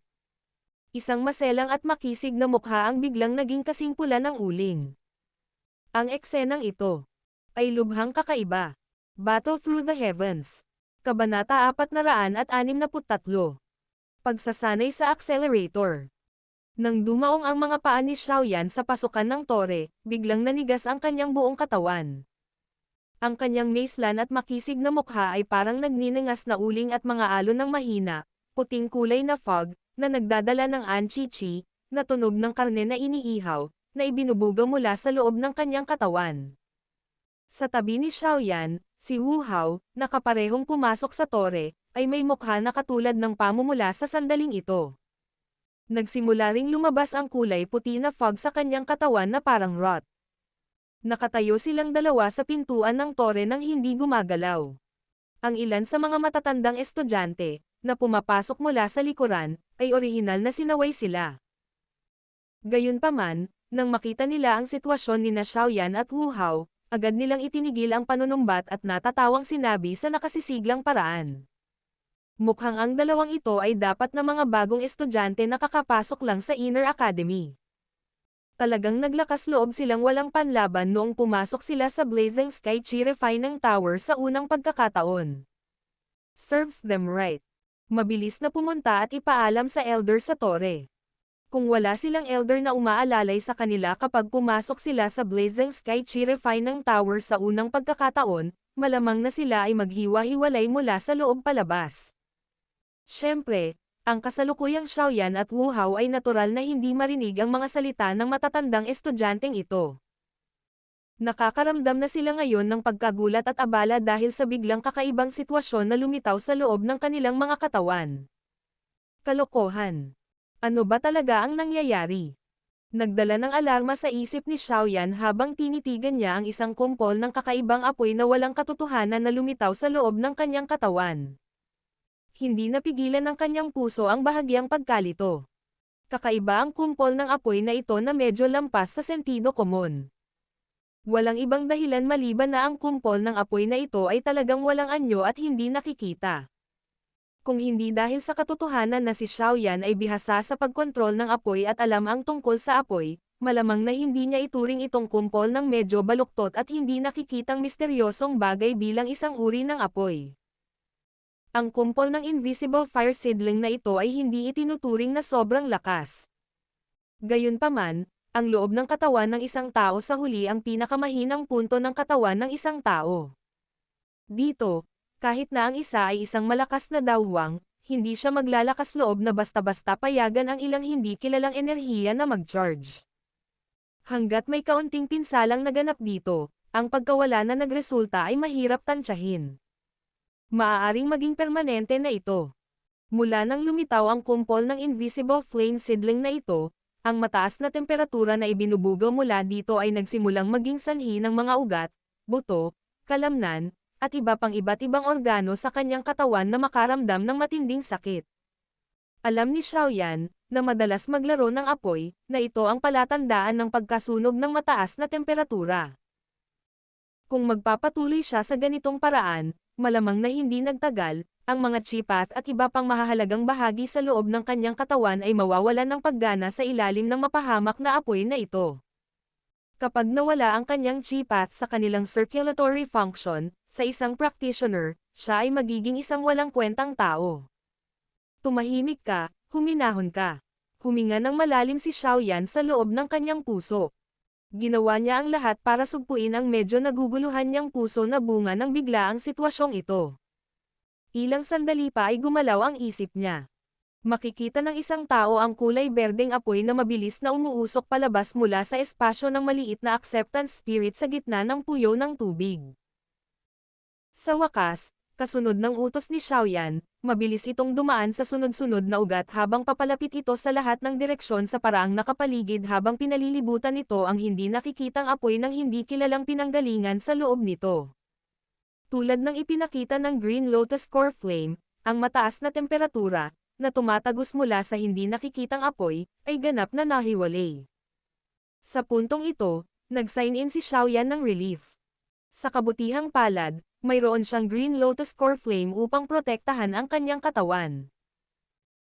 Isang maselang at makisig na mukha ang biglang naging kasing pula ng uling. Ang eksenang ito ay lubhang kakaiba. Battle Through the Heavens. Kabanata 463. Pagsasanay sa accelerator. Nang dumaong ang mga paa ni Xiaoyan sa pasukan ng tore, biglang nanigas ang kanyang buong katawan. Ang kanyang maislan at makisig na mukha ay parang nagniningas na uling at mga alon ng mahina, puting kulay na fog, na nagdadala ng anchi-chi, na tunog ng karne na iniihaw, na ibinubuga mula sa loob ng kanyang katawan. Sa tabi ni Xiaoyan, si Wu Hao, na kaparehong pumasok sa tore, ay may mukha na katulad ng pamumula sa sandaling ito. Nagsimula ring lumabas ang kulay puti na fog sa kanyang katawan na parang rot. Nakatayo silang dalawa sa pintuan ng tore nang hindi gumagalaw. Ang ilan sa mga matatandang estudyante, na pumapasok mula sa likuran, ay orihinal na sinaway sila. Gayunpaman, nang makita nila ang sitwasyon ni Xiaoyan at Wu Hao, agad nilang itinigil ang panunumbat at natatawang sinabi sa nakasisiglang paraan. Mukhang ang dalawang ito ay dapat na mga bagong estudyante na kakapasok lang sa Inner Academy. Talagang naglakas loob silang walang panlaban noong pumasok sila sa Blazing Sky Chi Refining Tower sa unang pagkakataon. Serves them right. Mabilis na pumunta at ipaalam sa elder sa tore. Kung wala silang elder na umaalalay sa kanila kapag pumasok sila sa Blazing Sky Chi Refining Tower sa unang pagkakataon, malamang na sila ay maghiwa-hiwalay mula sa loob palabas. Siyempre, ang kasalukuyang Xiaoyan at Wu Hao ay natural na hindi marinig ang mga salita ng matatandang estudyanteng ito. Nakakaramdam na sila ngayon ng pagkagulat at abala dahil sa biglang kakaibang sitwasyon na lumitaw sa loob ng kanilang mga katawan. Kalokohan. Ano ba talaga ang nangyayari? Nagdala ng alarma sa isip ni Xiaoyan habang tinitigan niya ang isang kumpol ng kakaibang apoy na walang katotohanan na lumitaw sa loob ng kanyang katawan. Hindi napigilan ng kanyang puso ang bahagyang pagkalito. Kakaiba ang kumpol ng apoy na ito na medyo lampas sa sentido komon. Walang ibang dahilan maliban na ang kumpol ng apoy na ito ay talagang walang anyo at hindi nakikita. Kung hindi dahil sa katotohanan na si Xiaoyan ay bihasa sa pagkontrol ng apoy at alam ang tungkol sa apoy, malamang na hindi niya ituring itong kumpol ng medyo baluktot at hindi nakikitang misteryosong bagay bilang isang uri ng apoy. Ang kumpol ng invisible fire seedling na ito ay hindi itinuturing na sobrang lakas. Gayunpaman, ang loob ng katawan ng isang tao sa huli ang pinakamahinang punto ng katawan ng isang tao. Dito, kahit na ang isa ay isang malakas na dawwang, hindi siya maglalakas loob na basta-basta payagan ang ilang hindi kilalang enerhiya na mag-charge. Hanggat may kaunting pinsalang naganap dito, ang pagkawala na nagresulta ay mahirap tansyahin. Maaaring maging permanente na ito. Mula nang lumitaw ang kumpol ng invisible flame seedling na ito, ang mataas na temperatura na ibinubuga mula dito ay nagsimulang maging sanhi ng mga ugat, buto, kalamnan, at iba pang iba't ibang organo sa kanyang katawan na makaramdam ng matinding sakit. Alam ni Xiaoyan, na madalas maglaro ng apoy, na ito ang palatandaan ng pagkasunog ng mataas na temperatura. Kung magpapatuloy siya sa ganitong paraan, malamang na hindi nagtagal, ang mga chipat at iba pang mahahalagang bahagi sa loob ng kanyang katawan ay mawawalan ng paggana sa ilalim ng mapahamak na apoy na ito. Kapag nawala ang kanyang chipat sa kanilang circulatory function, sa isang practitioner, siya ay magiging isang walang kwentang tao. Tumahimik ka, huminahon ka. Huminga ng malalim si Xiaoyan sa loob ng kanyang puso. Ginawa niya ang lahat para sugpuin ang medyo naguguluhan niyang puso na bunga ng bigla ang sitwasyong ito. Ilang sandali pa ay gumalaw ang isip niya. Makikita ng isang tao ang kulay berdeng apoy na mabilis na umuusok palabas mula sa espasyo ng maliit na acceptance spirit sa gitna ng puyo ng tubig. Sa wakas, kasunod ng utos ni Xiaoyan, mabilis itong dumaan sa sunod-sunod na ugat habang papalapit ito sa lahat ng direksyon sa paraang nakapaligid habang pinalilibutan nito ang hindi nakikitang apoy ng hindi kilalang pinanggalingan sa loob nito. Tulad ng ipinakita ng Green Lotus Core Flame, ang mataas na temperatura, na tumatagos mula sa hindi nakikitang apoy, ay ganap na nahiwalay. Sa puntong ito, nag-sign in si Xiaoyan ng relief. Sa kabutihang palad, mayroon siyang Green Lotus Core Flame upang protektahan ang kanyang katawan.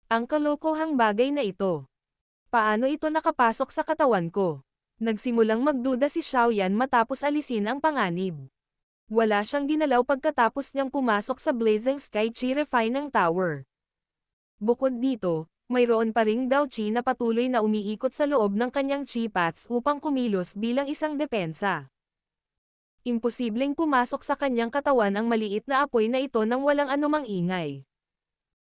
Ang kalokohang bagay na ito. Paano ito nakapasok sa katawan ko? Nagsimulang magduda si Xiaoyan matapos alisin ang panganib. Wala siyang ginalaw pagkatapos niyang pumasok sa Blazing Sky Chi Refining Tower. Bukod dito, mayroon pa ring Dao Chi na patuloy na umiikot sa loob ng kanyang Chi Paths upang kumilos bilang isang depensa. Imposibleng pumasok sa kanyang katawan ang maliit na apoy na ito nang walang anumang ingay.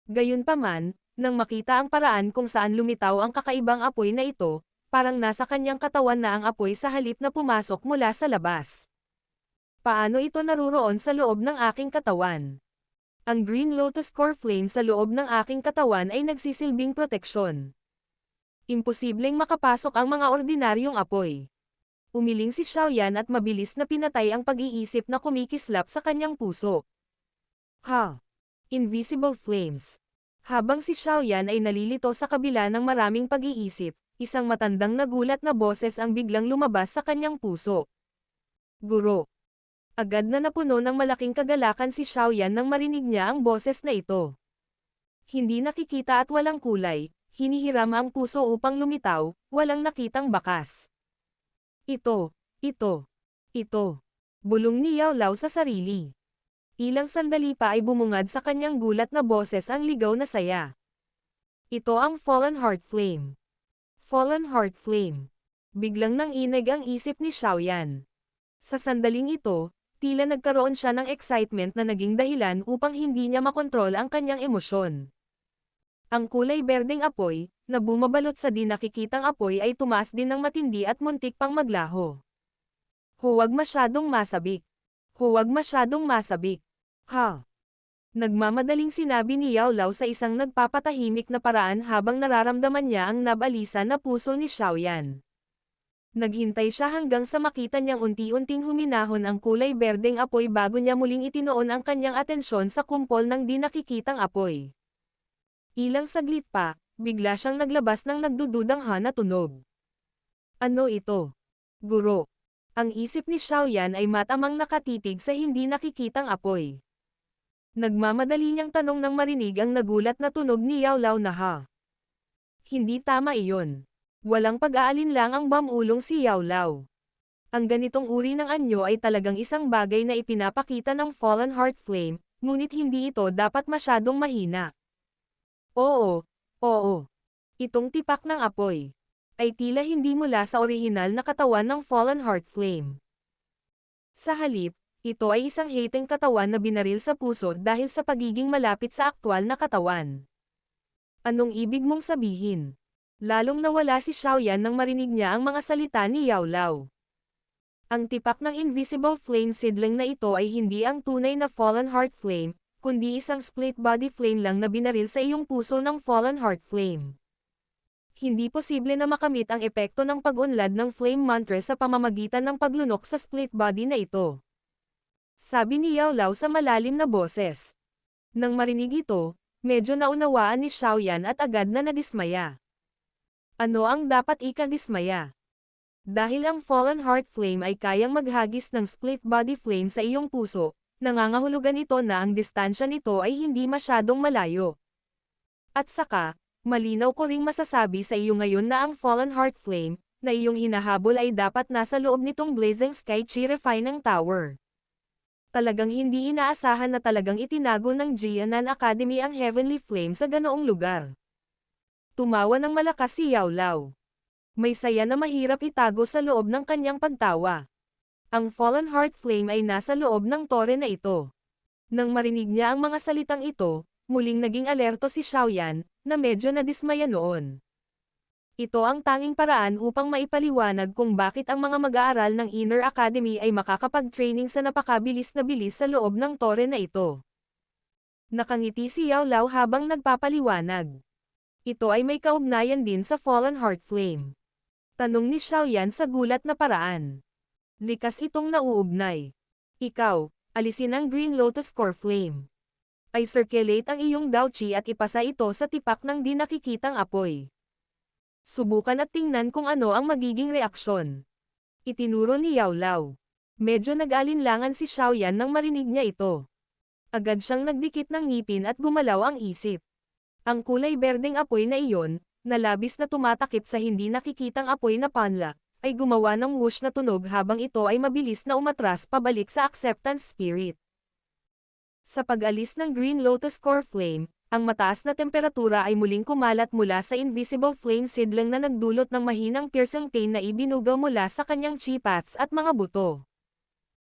Gayunpaman, nang makita ang paraan kung saan lumitaw ang kakaibang apoy na ito, parang nasa kanyang katawan na ang apoy sa halip na pumasok mula sa labas. Paano ito naruroon sa loob ng aking katawan? Ang Green Lotus Core Flame sa loob ng aking katawan ay nagsisilbing proteksyon. Imposibleng makapasok ang mga ordinaryong apoy. Umiling si Xiaoyan at mabilis na pinatay ang pag-iisip na kumikislap sa kanyang puso. Invisible Flames. Habang si Xiaoyan ay nalilito sa kabila ng maraming pag-iisip, isang matandang nagulat na boses ang biglang lumabas sa kanyang puso. Guro. Agad na napuno ng malaking kagalakan si Xiaoyan nang marinig niya ang boses na ito. Hindi nakikita at walang kulay, hinihiram ang puso upang lumitaw, walang nakitang bakas. Ito. Bulong ni Yao Lao sa sarili. Ilang sandali pa ay bumungad sa kanyang gulat na boses ang ligaw na saya. Ito ang Fallen Heart Flame. Fallen Heart Flame. Biglang nanginig ang isip ni Xiaoyan. Sa sandaling ito, tila nagkaroon siya ng excitement na naging dahilan upang hindi niya makontrol ang kanyang emosyon. Ang kulay berdeng apoy, na bumabalot sa di nakikitang apoy ay tumaas din ng matindi at muntik pang maglaho. Huwag masyadong masabik. Huwag masyadong masabik. Nagmamadaling sinabi ni Yao Lao sa isang nagpapatahimik na paraan habang nararamdaman niya ang nabalisa na puso ni Xiaoyan. Naghintay siya hanggang sa makita niyang unti-unting huminahon ang kulay berdeng apoy bago niya muling itinoon ang kanyang atensyon sa kumpol ng di nakikitang apoy. Ilang saglit pa, bigla siyang naglabas ng nagdududang na tunog. Ano ito? Guro. Ang isip ni Xiaoyan ay matamang nakatitig sa hindi nakikitang apoy. Nagmamadali niyang tanong nang marinig ang nagulat na tunog ni Yao Lao na Hindi tama iyon. Walang pag-aalinlang ang bamulong si Yao Lao. Ang ganitong uri ng anyo ay talagang isang bagay na ipinapakita ng Fallen Heart Flame, ngunit hindi ito dapat masyadong mahina. Oo. Itong tipak ng apoy ay tila hindi mula sa orihinal na katawan ng Fallen Heart Flame. Sa halip, ito ay isang hateng katawan na binaril sa puso dahil sa pagiging malapit sa aktwal na katawan. Anong ibig mong sabihin? Lalong nawala si Xiaoyan nang marinig niya ang mga salita ni Yao Lao. Ang tipak ng Invisible Flame seedling na ito ay hindi ang tunay na Fallen Heart Flame, kundi isang split body flame lang na binaril sa iyong puso ng Fallen Heart Flame. Hindi posible na makamit ang epekto ng pag-unlad ng Flame Mantra sa pamamagitan ng paglunok sa split body na ito. Sabi ni Yao Lao sa malalim na boses. Nang marinig ito, medyo naunawaan ni Xiaoyan at agad na nadismaya. Ano ang dapat ikadismaya? Dahil ang Fallen Heart Flame ay kayang maghagis ng split body flame sa iyong puso, nangangahulugan ito na ang distansya nito ay hindi masyadong malayo. At saka, malinaw ko ring masasabi sa iyo ngayon na ang Fallen Heart Flame, na iyong hinahabol ay dapat nasa loob nitong Blazing Sky Chi Refining Tower. Talagang hindi inaasahan na talagang itinago ng Jianan Academy ang Heavenly Flame sa ganoong lugar. Tumawa ng malakas si Yao Lao. May saya na mahirap itago sa loob ng kanyang pagtawa. Ang Fallen Heart Flame ay nasa loob ng tore na ito. Nang marinig niya ang mga salitang ito, muling naging alerto si Xiaoyan, na medyo nadismaya noon. Ito ang tanging paraan upang maipaliwanag kung bakit ang mga mag-aaral ng Inner Academy ay makakapag-training sa napakabilis na bilis sa loob ng tore na ito. Nakangiti si Yao Lao habang nagpapaliwanag. Ito ay may kaugnayan din sa Fallen Heart Flame. Tanong ni Xiaoyan sa gulat na paraan. Likas itong nauugnay. Ikaw, alisin ang Green Lotus Core Flame. Ay circulate ang iyong Dao Chi at ipasa ito sa tipak ng di nakikitang apoy. Subukan at tingnan kung ano ang magiging reaksyon. Itinuro ni Yao Lao. Medyo nag-alinlangan si Xiaoyan nang marinig niya ito. Agad siyang nagdikit ng ngipin at gumalaw ang isip. Ang kulay berdeng apoy na iyon, na labis na tumatakip sa hindi nakikitang apoy na panla, ay gumawa ng whoosh na tunog habang ito ay mabilis na umatras pabalik sa acceptance spirit. Sa pag-alis ng Green Lotus Core Flame, ang mataas na temperatura ay muling kumalat mula sa Invisible Flame Seedling na nagdulot ng mahinang piercing pain na ibinugaw mula sa kanyang chi pads at mga buto.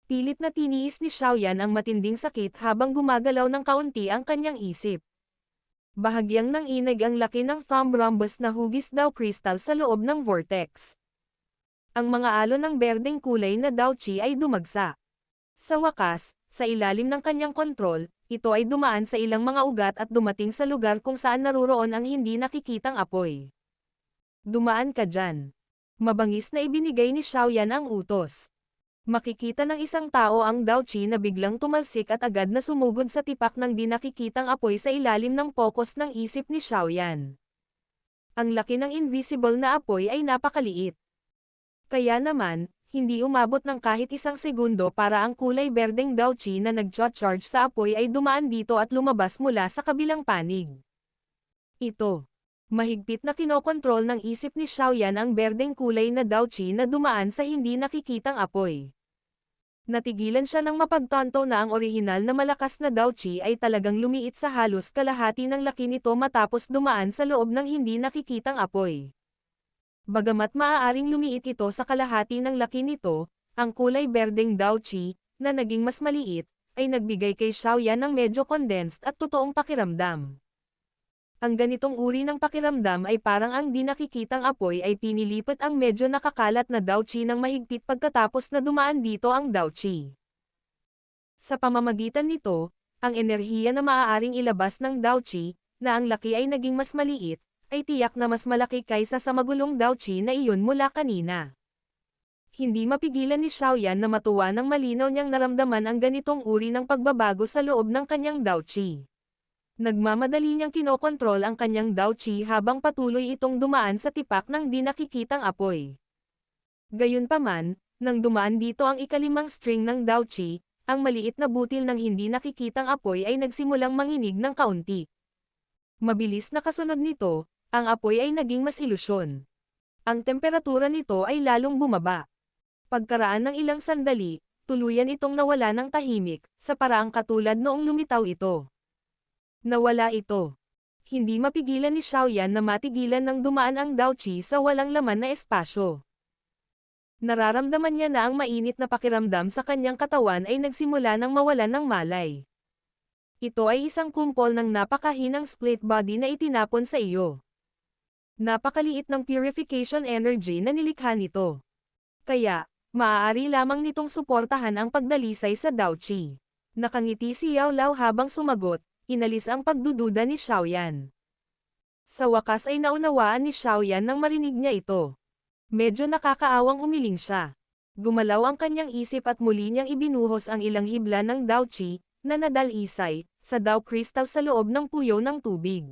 Pilit na tiniis ni Xiaoyan ang matinding sakit habang gumagalaw ng kaunti ang kanyang isip. Bahagyang nanginig ang laki ng thumb rhombus na hugis daw crystal sa loob ng vortex. Ang mga alon ng berdeng kulay na Dao Qi ay dumagsa. Sa wakas, sa ilalim ng kanyang kontrol, ito ay dumaan sa ilang mga ugat at dumating sa lugar kung saan naruroon ang hindi nakikitang apoy. Dumaan ka dyan. Mabangis na ibinigay ni Xiaoyan ang utos. Makikita ng isang tao ang Dao Qi na biglang tumalsik at agad na sumugod sa tipak ng di nakikitang apoy sa ilalim ng focus ng isip ni Xiaoyan. Ang laki ng invisible na apoy ay napakaliit. Kaya naman, hindi umabot ng kahit isang segundo para ang kulay berdeng Dao Qi na nag-charge sa apoy ay dumaan dito at lumabas mula sa kabilang panig. Ito. Mahigpit na kinokontrol ng isip ni Xiaoyan ang berdeng kulay na Dao Qi na dumaan sa hindi nakikitang apoy. Natigilan siya nang mapagtanto na ang orihinal na malakas na Dao Qi ay talagang lumiit sa halos kalahati ng laki nito matapos dumaan sa loob ng hindi nakikitang apoy. Bagamat maaaring lumiit ito sa kalahati ng laki nito, ang kulay berdeng Dao Qi, na naging mas maliit, ay nagbigay kay Xiaoyan ng medyo condensed at totoong pakiramdam. Ang ganitong uri ng pakiramdam ay parang ang di nakikitang apoy ay pinilipat ang medyo nakakalat na Dao Qi ng mahigpit pagkatapos na dumaan dito ang Dao Qi. Sa pamamagitan nito, ang enerhiya na maaaring ilabas ng Dao Qi, na ang laki ay naging mas maliit, ay tiyak na mas malaki kaysa sa magulong Dao Qi na iyon mula kanina. Hindi mapigilan ni Xiaoyan na matuwa nang malinaw niyang naramdaman ang ganitong uri ng pagbabago sa loob ng kanyang Dao Qi. Nagmamadali niyang kinokontrol ang kanyang Dao Qi habang patuloy itong dumaan sa tipak ng di nakikitang apoy. Gayunpaman, nang dumaan dito ang ikalimang string ng Dao Qi, ang maliit na butil ng hindi nakikitang apoy ay nagsimulang manginig ng kaunti. Mabilis na kasunod nito, ang apoy ay naging mas ilusyon. Ang temperatura nito ay lalong bumaba. Pagkaraan ng ilang sandali, tuluyan itong nawala ng tahimik, sa paraang katulad noong lumitaw ito. Nawala ito. Hindi mapigilan ni Xiaoyan na matigilan ng dumaan ang Dao Qi sa walang laman na espasyo. Nararamdaman niya na ang mainit na pakiramdam sa kanyang katawan ay nagsimula ng mawalan ng malay. Ito ay isang kumpol ng napakahinang split body na itinapon sa iyo. Napakaliit ng purification energy na nilikha nito. Kaya, maaari lamang nitong suportahan ang pagdalisay sa Dao Qi. Nakangiti si Yao Lao habang sumagot, inalis ang pagdududa ni Xiaoyan. Sa wakas ay naunawaan ni Xiaoyan nang marinig niya ito. Medyo nakakaawang umiling siya. Gumalaw ang kanyang isip at muli niyang ibinuhos ang ilang hibla ng Dao Qi, na nadalisay, sa Dao Crystal sa loob ng puyo ng tubig.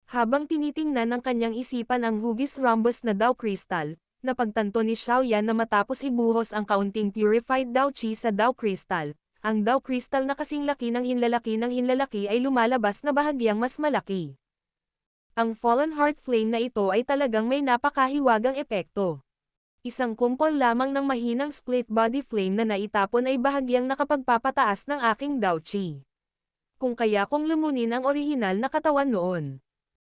Habang tinitingnan ng kanyang isipan ang hugis rhombus na Dao Crystal, napagtanto ni Xiaoyan na matapos ibuhos ang kaunting purified Dao Qi sa Dao Crystal, ang Dao Crystal na kasing laki ng hinlalaki ay lumalabas na bahagyang mas malaki. Ang Fallen Heart Flame na ito ay talagang may napakahiwagang epekto. Isang kumpol lamang ng mahinang split body flame na naitapon ay bahagyang nakapagpapataas ng aking Dao Qi. Kung kaya kong lumunin ang orihinal na katawan noon.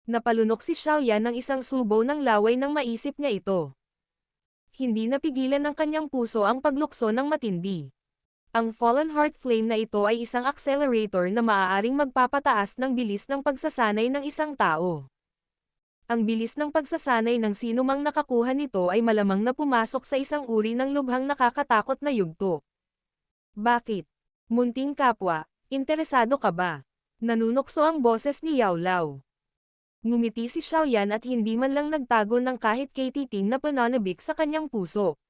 Napalunok si Xiaoyan ng isang subo ng laway nang maisip niya ito. Hindi napigilan ng kanyang puso ang paglukso ng matindi. Ang Fallen Heart Flame na ito ay isang accelerator na maaaring magpapataas ng bilis ng pagsasanay ng isang tao. Ang bilis ng pagsasanay ng sinumang nakakuha nito ay malamang na pumasok sa isang uri ng lubhang nakakatakot na yugto. Bakit? Munting kapwa, interesado ka ba? Nanunokso ang boses ni Yao Lao. Ngumiti si Xiaoyan at hindi man lang nagtago ng kahit katiting na pananabik sa kanyang puso.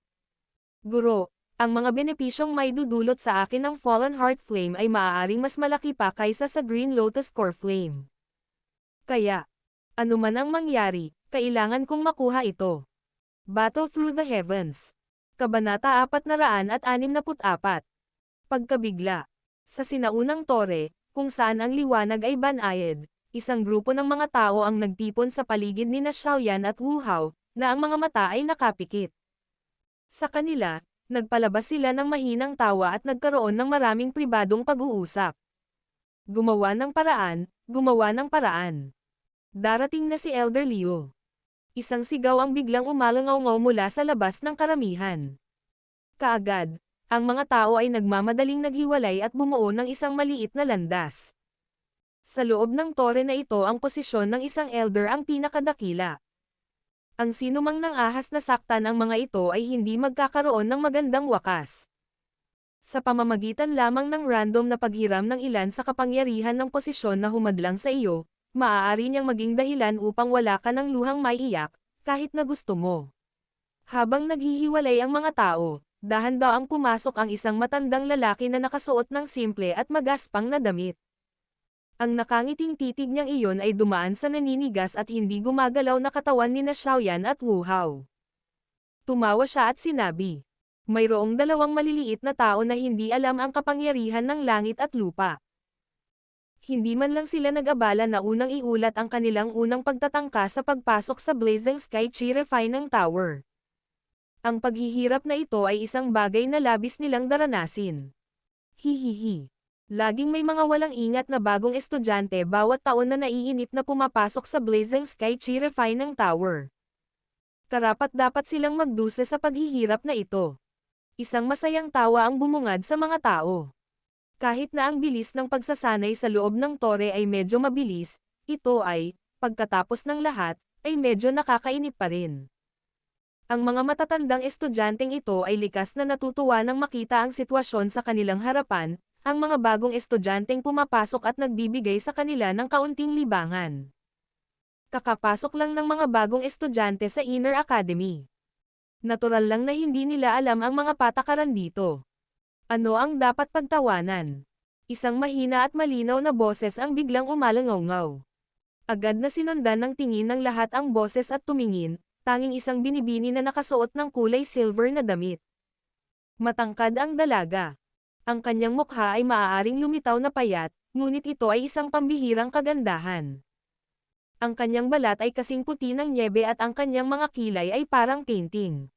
Guro, ang mga benepisyong may dudulot sa akin ng Fallen Heart Flame ay maaaring mas malaki pa kaysa sa Green Lotus Core Flame. Kaya, ano man ang mangyari, kailangan kong makuha ito. Battle through the heavens. Kabanata 464. Pagkabigla. Sa sinaunang tore, kung saan ang liwanag ay banayad, isang grupo ng mga tao ang nagtipon sa paligid ni na Xiaoyan at Wu Hao, na ang mga mata ay nakapikit. Sa kanila, nagpalabas sila ng mahinang tawa at nagkaroon ng maraming pribadong pag-uusap. Gumawa ng paraan, gumawa ng paraan. Darating na si Elder Liu. Isang sigaw ang biglang umalangaw mula sa labas ng karamihan. Kaagad, ang mga tao ay nagmamadaling naghiwalay at bumuo ng isang maliit na landas. Sa loob ng tore na ito ang posisyon ng isang elder ang pinakadakila. Ang sinumang nang ahas na saktan ang mga ito ay hindi magkakaroon ng magandang wakas. Sa pamamagitan lamang ng random na paghiram ng ilan sa kapangyarihan ng posisyon na humadlang sa iyo, maaari niyang maging dahilan upang wala ka ng luhang maiiyak, kahit na gusto mo. Habang naghihiwalay ang mga tao, dahan-daang pumasok ang isang matandang lalaki na nakasuot ng simple at magaspang na damit. Ang nakangiting titig niyang iyon ay dumaan sa naninigas at hindi gumagalaw na katawan ni na Xiaoyan at Wu Hao. Tumawa siya at sinabi, mayroong dalawang maliliit na tao na hindi alam ang kapangyarihan ng langit at lupa. Hindi man lang sila nag-abala na unang iulat ang kanilang unang pagtatangka sa pagpasok sa Blazing Sky Chi-Refining Tower. Ang paghihirap na ito ay isang bagay na labis nilang daranasin. Hihihi. Laging may mga walang ingat na bagong estudyante bawat taon na naiinip na pumapasok sa Blazing Sky Chi-Refining Tower. Karapat-dapat silang magdusa sa paghihirap na ito. Isang masayang tawa ang bumungad sa mga tao. Kahit na ang bilis ng pagsasanay sa loob ng tore ay medyo mabilis, ito ay, pagkatapos ng lahat, ay medyo nakakainip pa rin. Ang mga matatandang estudyanteng ito ay likas na natutuwa nang makita ang sitwasyon sa kanilang harapan, ang mga bagong estudyanteng pumapasok at nagbibigay sa kanila ng kaunting libangan. Kakapasok lang ng mga bagong estudyante sa Inner Academy. Natural lang na hindi nila alam ang mga patakaran dito. Ano ang dapat pagtawanan? Isang mahina at malinaw na boses ang biglang umalangaw. Agad na sinundan ng tingin ng lahat ang boses at tumingin, tanging isang binibini na nakasuot ng kulay silver na damit. Matangkad ang dalaga. Ang kanyang mukha ay maaaring lumitaw na payat, ngunit ito ay isang pambihirang kagandahan. Ang kanyang balat ay kasing puti ng nyebe at ang kanyang mga kilay ay parang painting.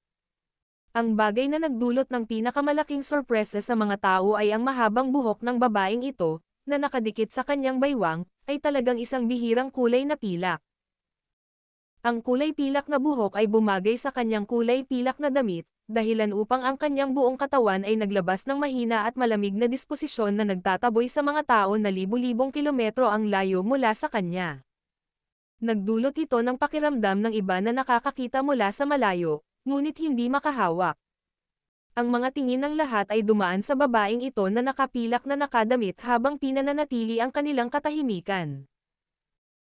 Ang bagay na nagdulot ng pinakamalaking sorpresa sa mga tao ay ang mahabang buhok ng babaeng ito, na nakadikit sa kanyang baywang, ay talagang isang bihirang kulay na pilak. Ang kulay pilak na buhok ay bumagay sa kanyang kulay pilak na damit, dahilan upang ang kanyang buong katawan ay naglabas ng mahina at malamig na disposisyon na nagtataboy sa mga tao na libu-libong kilometro ang layo mula sa kanya. Nagdulot ito ng pakiramdam ng iba na nakakakita mula sa malayo, ngunit hindi makahawak. Ang mga tingin ng lahat ay dumaan sa babaeng ito na nakapilak na nakadamit habang pinananatili ang kanilang katahimikan.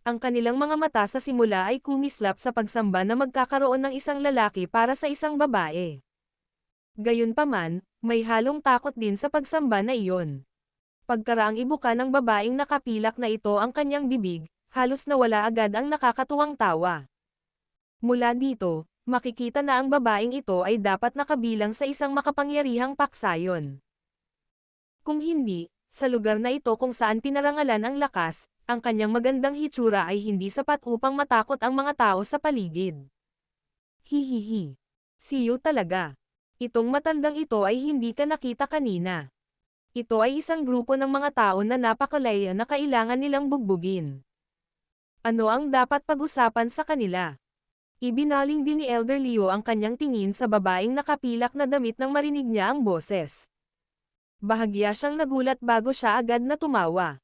Ang kanilang mga mata sa simula ay kumislap sa pagsamba na magkakaroon ng isang lalaki para sa isang babae. Gayunpaman, may halong takot din sa pagsamba na iyon. Pagkaraang ibuka ng babaeng nakapilak na ito ang kanyang bibig, halos nawala agad ang nakakatuwang tawa. Mula dito, makikita na ang babaeng ito ay dapat nakabilang sa isang makapangyarihang paksayon. Kung hindi, sa lugar na ito kung saan pinarangalan ang lakas, ang kanyang magandang hitsura ay hindi sapat upang matakot ang mga tao sa paligid. Hihihi. Siyo talaga. Itong matandang ito ay hindi ka nakita kanina. Ito ay isang grupo ng mga tao na napakalaya na kailangan nilang bugbugin. Ano ang dapat pag-usapan sa kanila? Ibinaling din ni Elder Liu ang kanyang tingin sa babaeng nakapilak na damit nang marinig niya ang boses. Bahagya siyang nagulat bago siya agad na tumawa.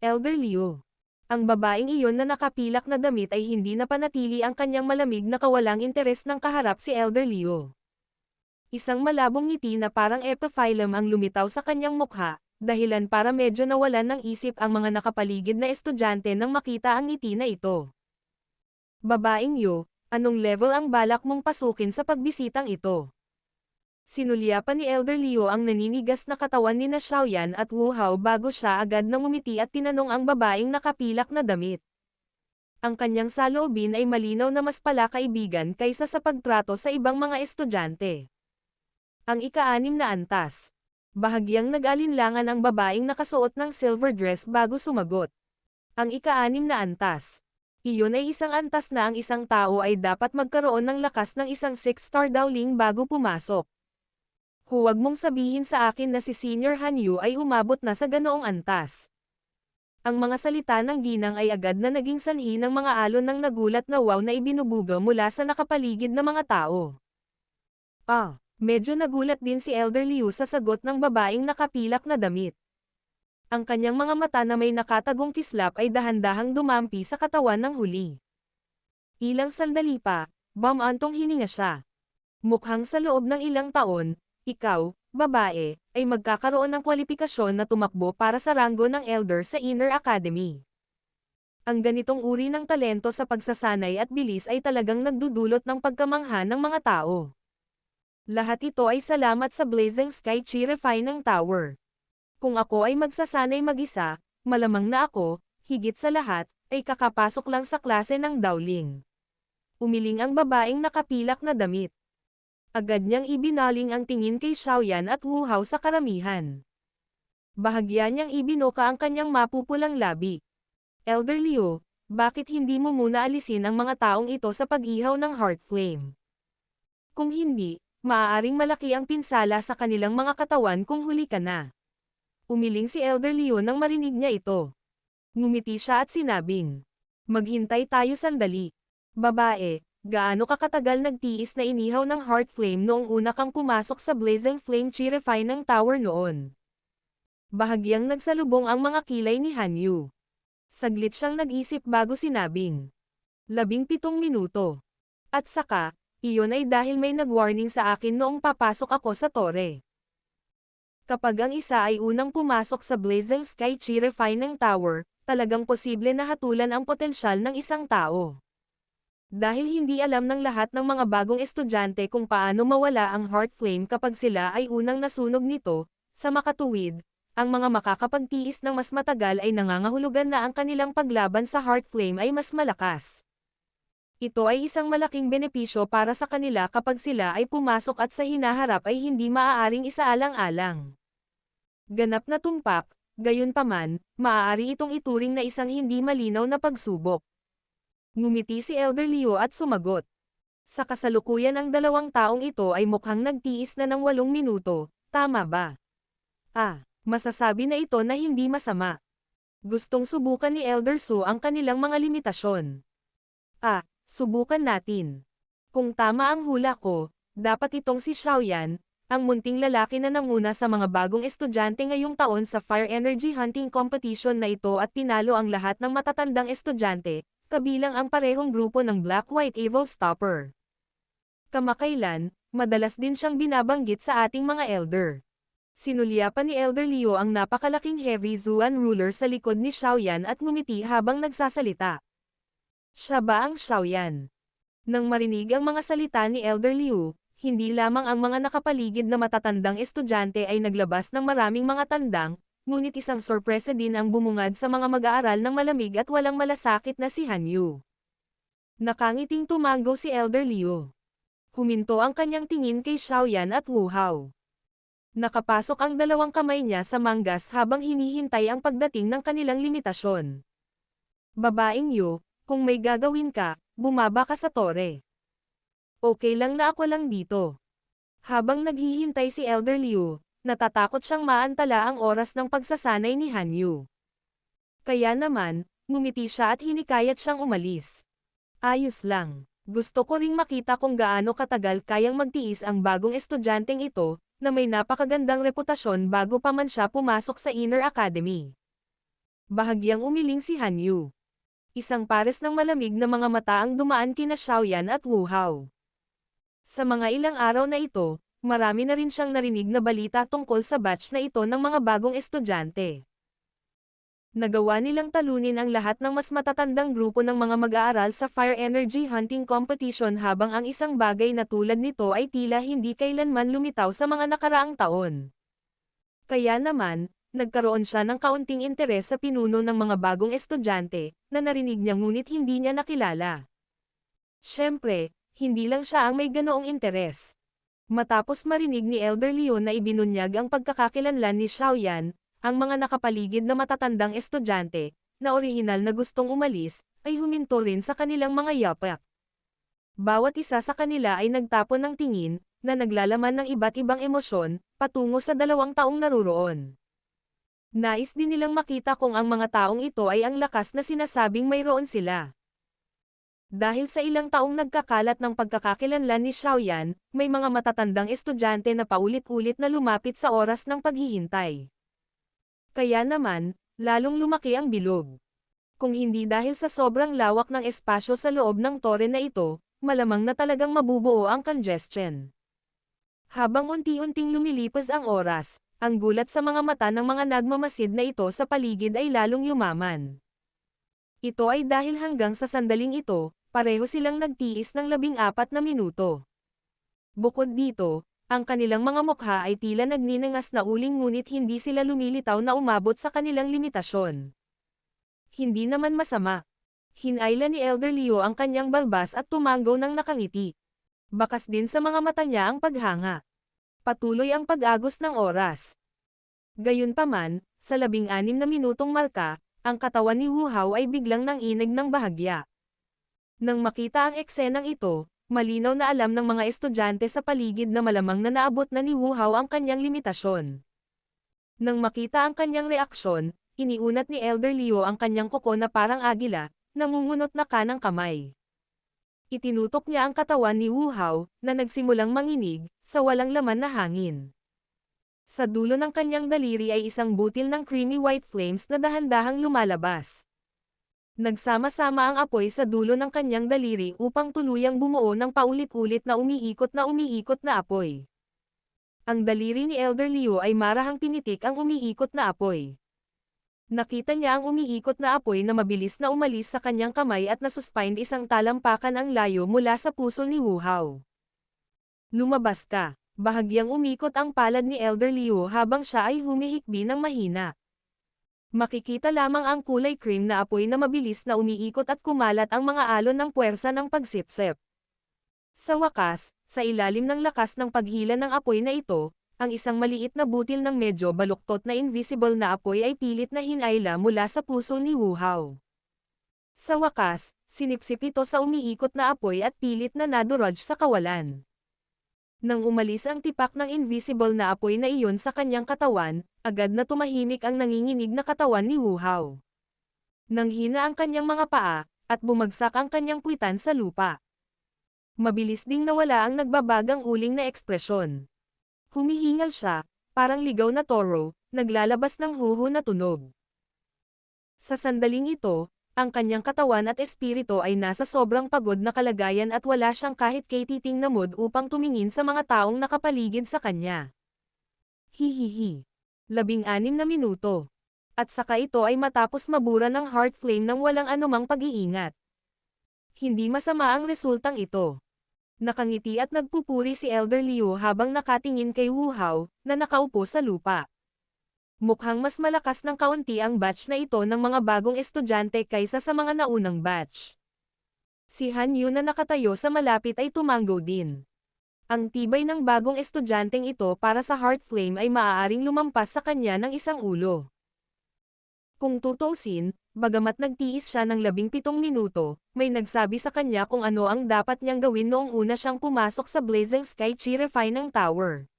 Elder Liu. Ang babaeng iyon na nakapilak na damit ay hindi napanatili ang kanyang malamig na kawalang interes ng kaharap si Elder Liu. Isang malabong ngiti na parang epiphyllum ang lumitaw sa kanyang mukha, dahilan para medyo nawalan ng isip ang mga nakapaligid na estudyante nang makita ang ngiti na ito. Babaeng Yu, anong level ang balak mong pasukin sa pagbisitang ito? Sinulyapan ni Elder Liu ang naninigas na katawan ni na Xiaoyan at Wu Hao bago siya agad na ngumiti at tinanong ang babaeng nakapilak na damit. Ang kanyang saloobin ay malinaw na mas palakaibigan kaysa sa pagtrato sa ibang mga estudyante. Ang ika-6 na antas. Bahagyang nag-alinlangan ang babaeng nakasuot ng silver dress bago sumagot. Ang ika-6 na antas. Iyon ay isang antas na ang isang tao ay dapat magkaroon ng lakas ng isang 6-star Dowling bago pumasok. Huwag mong sabihin sa akin na si Senior Hanyu ay umabot na sa ganoong antas. Ang mga salita ng ginang ay agad na naging sanhi ng mga alon ng nagulat na wow na ibinubuga mula sa nakapaligid na mga tao. Medyo nagulat din si Elder Liu sa sagot ng babaeng nakapilak na damit. Ang kanyang mga mata na may nakatagong kislap ay dahan-dahang dumampi sa katawan ng huli. Ilang sandali pa, bumantong hininga siya. Mukhang sa loob ng ilang taon, ikaw, babae, ay magkakaroon ng kwalipikasyon na tumakbo para sa ranggo ng Elder sa Inner Academy. Ang ganitong uri ng talento sa pagsasanay at bilis ay talagang nagdudulot ng pagkamangha ng mga tao. Lahat ito ay salamat sa Blazing Sky Chi Refining Tower. Kung ako ay magsasanay mag-isa, malamang na ako, higit sa lahat, ay kakapasok lang sa klase ng Dowling. Umiling ang babaeng nakapilak na damit. Agad niyang ibinaling ang tingin kay Xiaoyan at Wu Hao sa karamihan. Bahagya niyang ibinoka ang kanyang mapupulang labi. Elder Liu, bakit hindi mo muna alisin ang mga taong ito sa pag-ihaw ng heart flame? Kung hindi, maaaring malaki ang pinsala sa kanilang mga katawan kung huli ka na. Umiling si Elder Liu nang marinig niya ito. Ngumiti siya at sinabing, maghintay tayo sandali. Babae, gaano ka katagal nagtiis na inihaw ng heart flame noong una kang pumasok sa Blazing Flame Chi Refining Tower noon? Bahagyang nagsalubong ang mga kilay ni Hanyu. Saglit siyang nag-isip bago sinabing, 17 minuto. At saka, iyon ay dahil may nag-warning sa akin noong papasok ako sa tore. Kapag ang isa ay unang pumasok sa Blazing Sky Chi Refining Tower, talagang posible na hatulan ang potensyal ng isang tao. Dahil hindi alam ng lahat ng mga bagong estudyante kung paano mawala ang heart flame kapag sila ay unang nasunog nito, sa makatuwid, ang mga makakapagtiis ng mas matagal ay nangangahulugan na ang kanilang paglaban sa heart flame ay mas malakas. Ito ay isang malaking benepisyo para sa kanila kapag sila ay pumasok at sa hinaharap ay hindi maaaring isaalang-alang. Ganap na tumpak, gayunpaman, maaari itong ituring na isang hindi malinaw na pagsubok. Ngumiti si Elder Liu at sumagot. Sa kasalukuyan ang dalawang taong ito ay mukhang nagtiis na ng 8 minuto, tama ba? Masasabi na ito na hindi masama. Gustong subukan ni Elder Su ang kanilang mga limitasyon. Subukan natin. Kung tama ang hula ko, dapat itong si Xiaoyan, ang munting lalaki na nanguna sa mga bagong estudyante ngayong taon sa Fire Energy Hunting Competition na ito at tinalo ang lahat ng matatandang estudyante, kabilang ang parehong grupo ng Black-White Evil Stopper. Kamakailan, madalas din siyang binabanggit sa ating mga elder. Sinulyapan ni Elder Liu ang napakalaking heavy Zuan ruler sa likod ni Xiaoyan at ngumiti habang nagsasalita. Siya ba ang Xiaoyan? Nang marinig ang mga salita ni Elder Liu, hindi lamang ang mga nakapaligid na matatandang estudyante ay naglabas ng maraming mga tandang, ngunit isang sorpresa din ang bumungad sa mga mag-aaral ng malamig at walang malasakit na si Hanyu. Nakangiting tumango si Elder Liu. Huminto ang kanyang tingin kay Xiaoyan at Wu Hao. Nakapasok ang dalawang kamay niya sa manggas habang hinihintay ang pagdating ng kanilang limitasyon. Babaeng Yu, kung may gagawin ka, bumaba ka sa tore. Okay lang na ako lang dito. Habang naghihintay si Elder Liu, natatakot siyang maantala ang oras ng pagsasanay ni Hanyu. Kaya naman, ngumiti siya at hinikayat siyang umalis. Ayos lang. Gusto ko ring makita kung gaano katagal kayang magtiis ang bagong estudyanteng ito, na may napakagandang reputasyon bago pa man siya pumasok sa Inner Academy. Bahagyang umiling si Hanyu. Isang pares ng malamig na mga mata ang dumaan kina Xiaoyan at Wu Hao. Sa mga ilang araw na ito, marami na rin siyang narinig na balita tungkol sa batch na ito ng mga bagong estudyante. Nagawa nilang talunin ang lahat ng mas matatandang grupo ng mga mag-aaral sa Fire Energy Hunting Competition habang ang isang bagay na tulad nito ay tila hindi kailanman lumitaw sa mga nakaraang taon. Kaya naman, nagkaroon siya ng kaunting interes sa pinuno ng mga bagong estudyante, na narinig niya ngunit hindi niya nakilala. Siyempre, hindi lang siya ang may ganoong interes. Matapos marinig ni Elder Leon na ibinunyag ang pagkakakilanlan ni Xiaoyan, ang mga nakapaligid na matatandang estudyante, na orihinal na gustong umalis, ay huminto rin sa kanilang mga yapak. Bawat isa sa kanila ay nagtapon ng tingin, na naglalaman ng iba't ibang emosyon, patungo sa 2 taong naruroon. Nais din nilang makita kung ang mga taong ito ay ang lakas na sinasabing mayroon sila. Dahil sa ilang taong nagkakalat ng pagkakakilanlan ni Xiaoyan, may mga matatandang estudyante na paulit-ulit na lumapit sa oras ng paghihintay. Kaya naman, lalong lumaki ang bilog. Kung hindi dahil sa sobrang lawak ng espasyo sa loob ng tore na ito, malamang na talagang mabubuo ang congestion. Habang unti-unting lumilipas ang oras, ang gulat sa mga mata ng mga nagmamasid na ito sa paligid ay lalong yumaman. Ito ay dahil hanggang sa sandaling ito, pareho silang nagtiis ng 14 na minuto. Bukod dito, ang kanilang mga mukha ay tila nagninangas na uling ngunit hindi sila lumilitaw na umabot sa kanilang limitasyon. Hindi naman masama. Hinayla ni Elder Leo ang kanyang balbas at tumanggo ng nakangiti. Bakas din sa mga mata niya ang paghanga. Patuloy ang pag-agos ng oras. Gayunpaman, sa 16 na minutong marka, ang katawan ni Wu Hao ay biglang nanginig ng bahagya. Nang makita ang eksenang ito, malinaw na alam ng mga estudyante sa paligid na malamang na naabot na ni Wu Hao ang kanyang limitasyon. Nang makita ang kanyang reaksyon, iniunat ni Elder Leo ang kanyang kuko na parang agila, nangungunot na kanang kamay. Itinutok niya ang katawan ni Wu Hao, na nagsimulang manginig, sa walang laman na hangin. Sa dulo ng kanyang daliri ay isang butil ng creamy white flames na dahan-dahang lumalabas. Nagsama-sama ang apoy sa dulo ng kanyang daliri upang tuluyang bumuo ng paulit-ulit na umiikot na apoy. Ang daliri ni Elder Leo ay marahang pinitik ang umiikot na apoy. Nakita niya ang umiikot na apoy na mabilis na umalis sa kanyang kamay at nasuspend isang talampakan ang layo mula sa puso ni Wu Hao. Lumabas ka, bahagyang umikot ang palad ni Elder Leo habang siya ay humihikbi ng mahina. Makikita lamang ang kulay cream na apoy na mabilis na umiikot at kumalat ang mga alon ng puwersa ng pagsipsip. Sa wakas, sa ilalim ng lakas ng paghila ng apoy na ito, ang isang maliit na butil ng medyo baluktot na invisible na apoy ay pilit na hinayla mula sa puso ni Wu Hao. Sa wakas, sinipsip ito sa umiikot na apoy at pilit na nadurog sa kawalan. Nang umalis ang tipak ng invisible na apoy na iyon sa kanyang katawan, agad na tumahimik ang nanginginig na katawan ni Wu Hao. Nanghina ang kanyang mga paa, at bumagsak ang kanyang puwitan sa lupa. Mabilis ding nawala ang nagbabagang uling na ekspresyon. Humihingal siya, parang ligaw na toro, naglalabas ng huhu na tunog. Sa sandaling ito, ang kanyang katawan at espiritu ay nasa sobrang pagod na kalagayan at wala siyang kahit katiting na mood upang tumingin sa mga taong nakapaligid sa kanya. Hihihi. 16 na minuto. At saka ito ay matapos mabura ng heart flame ng walang anumang pag-iingat. Hindi masama ang resultang ito. Nakangiti at nagpupuri si Elder Leo habang nakatingin kay Wu Hao, na nakaupo sa lupa. Mukhang mas malakas ng kaunti ang batch na ito ng mga bagong estudyante kaysa sa mga naunang batch. Si Han Yu na nakatayo sa malapit ay tumanggo din. Ang tibay ng bagong estudyanteng ito para sa heart flame ay maaaring lumampas sa kanya ng isang ulo. Kung tutuusin, bagamat nagtiis siya ng 17 minuto, may nagsabi sa kanya kung ano ang dapat niyang gawin noong una siyang pumasok sa Blazing Sky Chi-Refining Tower.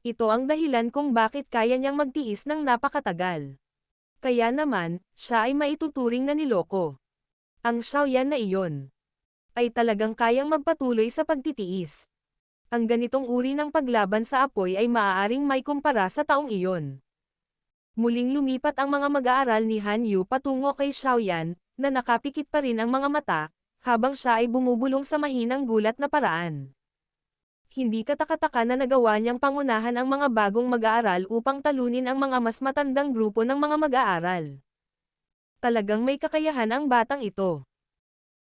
Ito ang dahilan kung bakit kaya niyang magtiis ng napakatagal. Kaya naman, siya ay maituturing na niloko. Ang Xiaoyan na iyon ay talagang kayang magpatuloy sa pagtitiis. Ang ganitong uri ng paglaban sa apoy ay maaaring may kumpara sa taong iyon. Muling lumipat ang mga mag-aaral ni Han Yu patungo kay Xiaoyan, na nakapikit pa rin ang mga mata, habang siya ay bumubulong sa mahinang gulat na paraan. Hindi katakataka na nagawa niyang pangunahan ang mga bagong mag-aaral upang talunin ang mga mas matandang grupo ng mga mag-aaral. Talagang may kakayahan ang batang ito.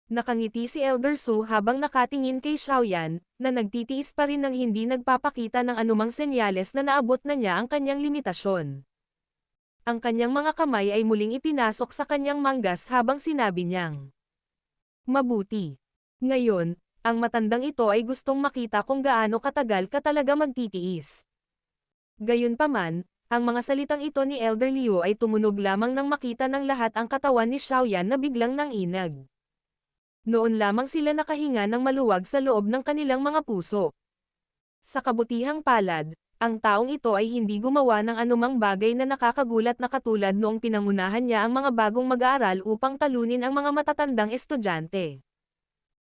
Nakangiti si Elder Su habang nakatingin kay Xiaoyan, na nagtitiis pa rin ng hindi nagpapakita ng anumang senyales na naabot na niya ang kanyang limitasyon. Ang kanyang mga kamay ay muling ipinasok sa kanyang manggas habang sinabi niyang, "Mabuti. Ngayon, Ang matandang ito ay gustong makita kung gaano katagal ka talaga magtitiis. Gayunpaman, ang mga salitang ito ni Elder Liu ay tumunog lamang nang makita ng lahat ang katawan ni Xiaoyan na biglang nanginag. Noon lamang sila nakahinga ng maluwag sa loob ng kanilang mga puso. Sa kabutihang palad, ang taong ito ay hindi gumawa ng anumang bagay na nakakagulat na katulad noong pinangunahan niya ang mga bagong mag-aaral upang talunin ang mga matatandang estudyante.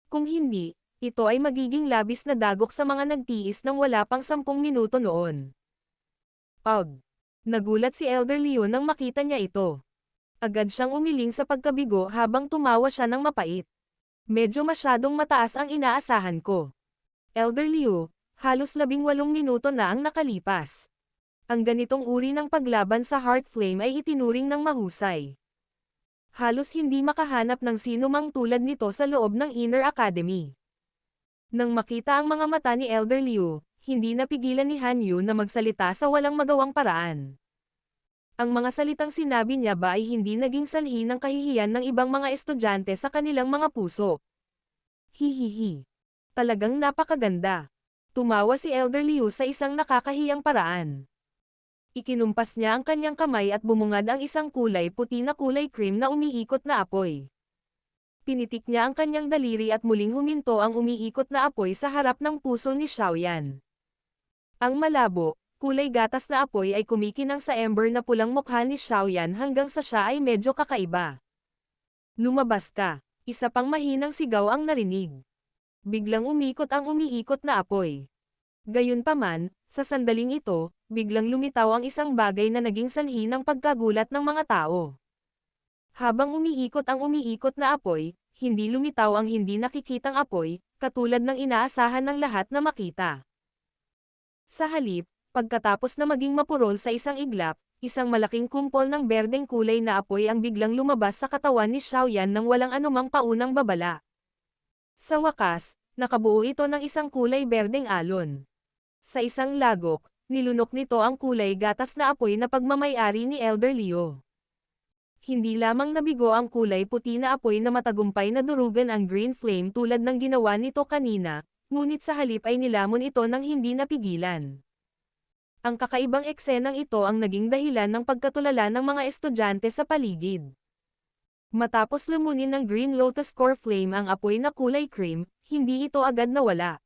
Kung hindi, ito ay magiging labis na dagok sa mga nagtiis ng wala pang 10 minuto noon. Nagulat si Elder Liu nang makita niya ito. Agad siyang umiling sa pagkabigo habang tumawa siya ng mapait. Medyo masyadong mataas ang inaasahan ko. Elder Liu, halos 18 minuto na ang nakalipas. Ang ganitong uri ng paglaban sa Heart Flame ay itinuring ng mahusay. Halos hindi makahanap ng sino mang tulad nito sa loob ng Inner Academy. Nang makita ang mga mata ni Elder Liu, hindi napigilan ni Han Yu na magsalita sa walang magawang paraan. Ang mga salitang sinabi niya ba ay hindi naging sanhi ng kahihiyan ng ibang mga estudyante sa kanilang mga puso. Hihihi. Talagang napakaganda. Tumawa si Elder Liu sa isang nakakahiyang paraan. Ikinumpas niya ang kanyang kamay at bumungad ang isang kulay puti na kulay cream na umiikot na apoy. Pinitik niya ang kanyang daliri at muling huminto ang umiikot na apoy sa harap ng puso ni Xiaoyan. Ang malabo, kulay gatas na apoy ay kumikinang sa ember na pulang mukha ni Xiaoyan hanggang sa siya ay medyo kakaiba. Lumabas ka, isa pang mahinang sigaw ang narinig. Biglang umikot ang umiikot na apoy. Gayunpaman, sa sandaling ito, biglang lumitaw ang isang bagay na naging sanhi ng pagkagulat ng mga tao. Habang umiikot ang umiikot na apoy, hindi lumitaw ang hindi nakikitang apoy, katulad ng inaasahan ng lahat na makita. Sa halip, pagkatapos na maging mapurol sa isang iglap, isang malaking kumpol ng berdeng kulay na apoy ang biglang lumabas sa katawan ni Xiaoyan nang walang anumang paunang babala. Sa wakas, nakabuo ito ng isang kulay berdeng alon. Sa isang lagok, nilunok nito ang kulay gatas na apoy na pagmamay-ari ni Elder Liu. Hindi lamang nabigo ang kulay puti na apoy na matagumpay na durugan ang green flame tulad ng ginawa nito kanina, ngunit sa halip ay nilamon ito ng hindi napigilan. Ang kakaibang eksenang ito ang naging dahilan ng pagkatulala ng mga estudyante sa paligid. Matapos lamunin ng Green Lotus Core Flame ang apoy na kulay cream, hindi ito agad nawala.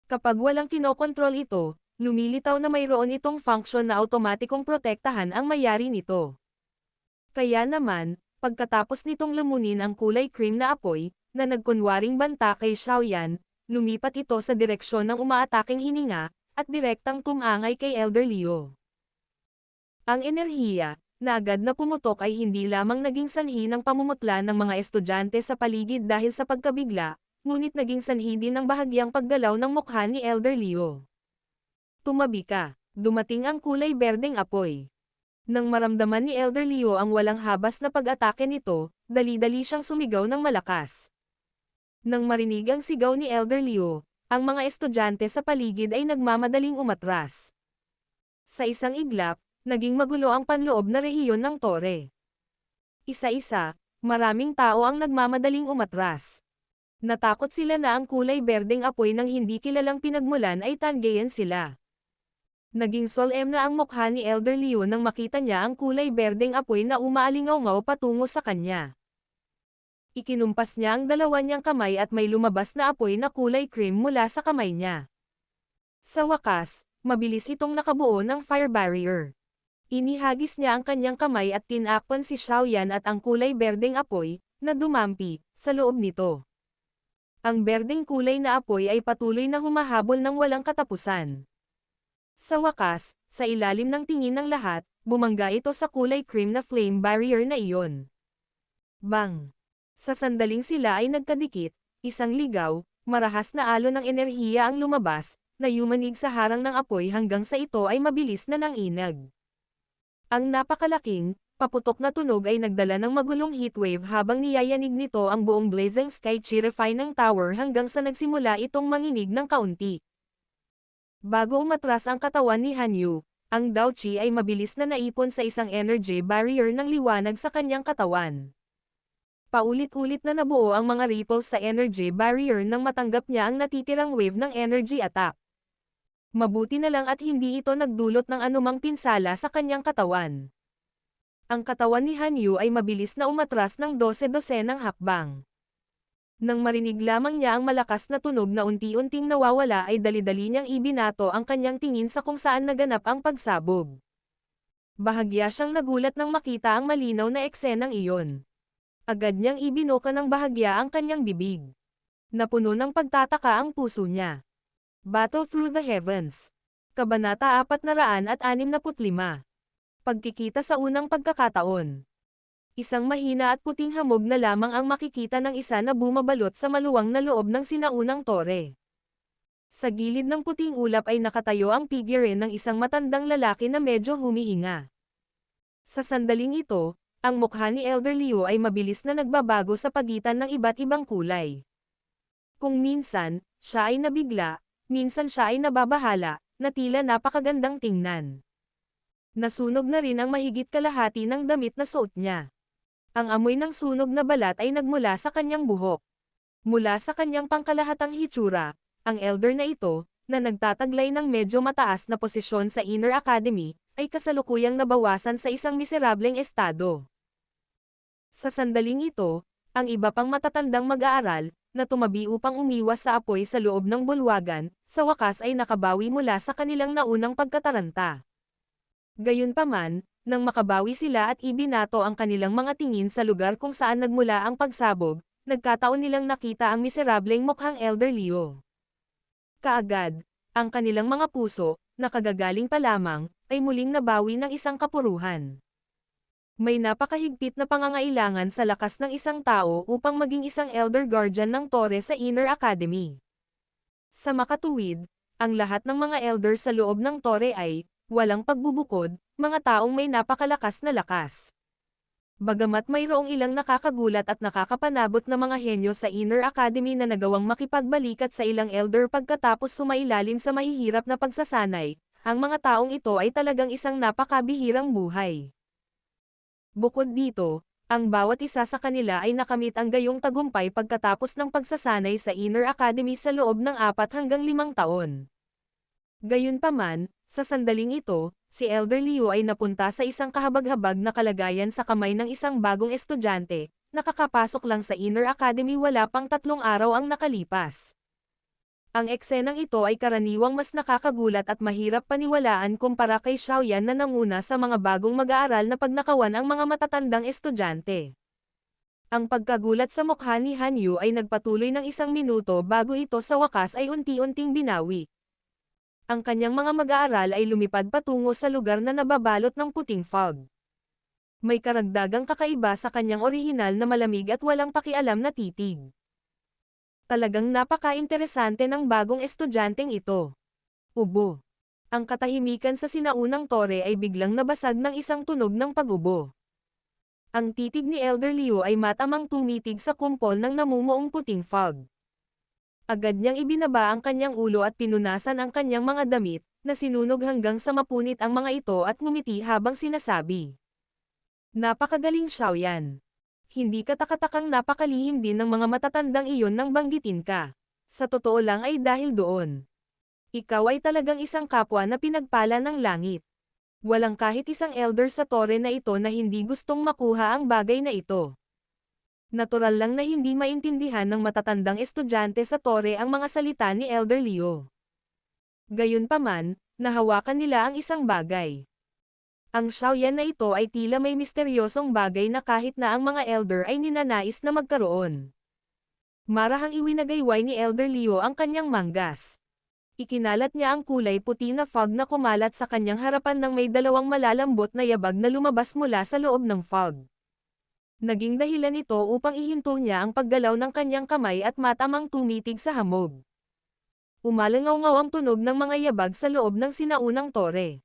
Kapag walang kinokontrol ito, lumilitaw na mayroon itong function na automatikong protektahan ang mayari nito. Kaya naman, pagkatapos nitong lamunin ang kulay cream na apoy, na nagkunwaring banta kay Xiaoyan, lumipat ito sa direksyon ng umaataking hininga, at direktang tumangay kay Elder Liu. Ang enerhiya, na agad na pumutok ay hindi lamang naging sanhi ng pamumutla ng mga estudyante sa paligid dahil sa pagkabigla, ngunit naging sanhi din ng bahagyang paggalaw ng mukha ni Elder Liu. Tumabi ka, dumating ang kulay berdeng apoy. Nang maramdaman ni Elder Liu ang walang habas na pag-atake nito, dali-dali siyang sumigaw ng malakas. Nang marinig ang sigaw ni Elder Liu, ang mga estudyante sa paligid ay nagmamadaling umatras. Sa isang iglap, naging magulo ang panloob na rehiyon ng tore. Isa-isa, maraming tao ang nagmamadaling umatras. Natakot sila na ang kulay berdeng apoy ng hindi kilalang pinagmulan ay tanggayan sila. Naging solemn na ang mukha ni Elder Liu nang makita niya ang kulay berdeng apoy na umaalingaw-ngaw patungo sa kanya. Ikinumpas niya ang dalawa niyang kamay at may lumabas na apoy na kulay cream mula sa kamay niya. Sa wakas, mabilis itong nakabuo ng fire barrier. Inihagis niya ang kanyang kamay at tinakpan si Xiaoyan at ang kulay berdeng apoy, na dumampi, sa loob nito. Ang berdeng kulay na apoy ay patuloy na humahabol ng walang katapusan. Sa wakas, sa ilalim ng tingin ng lahat, bumangga ito sa kulay cream na flame barrier na iyon. Bang! Sa sandaling sila ay nagkadikit, isang ligaw, marahas na alon ng enerhiya ang lumabas, na yumanig sa harang ng apoy hanggang sa ito ay mabilis na nanginag. Ang napakalaking, paputok na tunog ay nagdala ng magulong heatwave habang niyayanig nito ang buong Blazing Sky Chirify ng tower hanggang sa nagsimula itong manginig ng kaunti. Bago umatras ang katawan ni Han Yu, ang Dao Qi ay mabilis na naipon sa isang energy barrier ng liwanag sa kanyang katawan. Paulit-ulit na nabuo ang mga ripples sa energy barrier nang matanggap niya ang natitirang wave ng energy attack. Mabuti na lang at hindi ito nagdulot ng anumang pinsala sa kanyang katawan. Ang katawan ni Hanyu ay mabilis na umatras ng 12-dosenang hakbang. Nang marinig lamang niya ang malakas na tunog na unti-unting nawawala ay dali-dali niyang ibinato ang kanyang tingin sa kung saan naganap ang pagsabog. Bahagya siyang nagulat nang makita ang malinaw na eksenang iyon. Agad niyang ibinuka ng bahagya ang kanyang bibig. Napuno ng pagtataka ang puso niya. Battle Through the Heavens. Kabanata 465. Pagkikita sa unang pagkakataon. Isang mahina at puting hamog na lamang ang makikita ng isa na bumabalot sa maluwang na loob ng sinaunang tore. Sa gilid ng puting ulap ay nakatayo ang figurine ng isang matandang lalaki na medyo humihinga. Sa sandaling ito, ang mukha ni Elder Liu ay mabilis na nagbabago sa pagitan ng iba't ibang kulay. Kung minsan, siya ay nabigla, minsan siya ay nababahala, na tila napakagandang tingnan. Nasunog na rin ang mahigit kalahati ng damit na suot niya. Ang amoy ng sunog na balat ay nagmula sa kanyang buhok. Mula sa kanyang pangkalahatang hitsura, ang elder na ito, na nagtataglay ng medyo mataas na posisyon sa Inner Academy, ay kasalukuyang nabawasan sa isang miserableng estado. Sa sandaling ito, ang iba pang matatandang mag-aaral, na tumabi upang umiwas sa apoy sa loob ng bulwagan, sa wakas ay nakabawi mula sa kanilang naunang pagkataranta. Gayunpaman, nang makabawi sila at ibinato ang kanilang mga tingin sa lugar kung saan nagmula ang pagsabog, nagkataon nilang nakita ang miserableng mukhang Elder Liu. Kaagad, ang kanilang mga puso, na kagagaling pa lamang, ay muling nabawi ng isang kapuruhan. May napakahigpit na pangangailangan sa lakas ng isang tao upang maging isang Elder Guardian ng Tore sa Inner Academy. Sa makatuwid, ang lahat ng mga Elder sa loob ng Tore ay, walang pagbubukod, mga taong may napakalakas na lakas. Bagamat mayroong ilang nakakagulat at nakakapanabot na mga henyo sa Inner Academy na nagawang makipagbalikat sa ilang elder pagkatapos sumailalim sa mahihirap na pagsasanay, ang mga taong ito ay talagang isang napakabihirang buhay. Bukod dito, ang bawat isa sa kanila ay nakamit ang gayong tagumpay pagkatapos ng pagsasanay sa Inner Academy sa loob ng 4 hanggang 5 taon. Gayunpaman, sa sandaling ito, si Elder Liu ay napunta sa isang kahabag-habag na kalagayan sa kamay ng isang bagong estudyante, nakakapasok lang sa Inner Academy wala pang 3 araw ang nakalipas. Ang eksenang ito ay karaniwang mas nakakagulat at mahirap paniwalaan kumpara kay Xiaoyan na nanguna sa mga bagong mag-aaral na pagnakawan ang mga matatandang estudyante. Ang pagkagulat sa mukha ni Hanyu ay nagpatuloy ng 1 minuto bago ito sa wakas ay unti-unting binawi. Ang kanyang mga mag-aaral ay lumipad patungo sa lugar na nababalot ng puting fog. May karagdagang kakaiba sa kanyang orihinal na malamig at walang pakialam na titig. Talagang napaka-interesante ng bagong estudyanteng ito. Ubo. Ang katahimikan sa sinaunang tore ay biglang nabasag ng isang tunog ng pag-ubo. Ang titig ni Elder Liu ay matamang tumitig sa kumpol ng namumuong puting fog. Agad niyang ibinaba ang kanyang ulo at pinunasan ang kanyang mga damit, na sinunog hanggang sa mapunit ang mga ito at ngumiti habang sinasabi. Napakagaling Xiaoyan. Hindi katakatakang napakalihim din ng mga matatandang iyon nang banggitin ka. Sa totoo lang ay dahil doon. Ikaw ay talagang isang kapwa na pinagpala ng langit. Walang kahit isang elder sa tore na ito na hindi gustong makuha ang bagay na ito. Natural lang na hindi maintindihan ng matatandang estudyante sa tore ang mga salita ni Elder Liu. Gayunpaman, nahawakan nila ang isang bagay. Ang Xiaoyan na ito ay tila may misteryosong bagay na kahit na ang mga elder ay ninanais na magkaroon. Marahang iwinagayway ni Elder Liu ang kanyang manggas. Ikinalat niya ang kulay puti na fog na kumalat sa kanyang harapan nang may 2 malalambot na yabag na lumabas mula sa loob ng fog. Naging dahilan ito upang ihinto niya ang paggalaw ng kanyang kamay at matamang tumitig sa hamog. Umalangaw-ngaw ang tunog ng mga yabag sa loob ng sinaunang tore.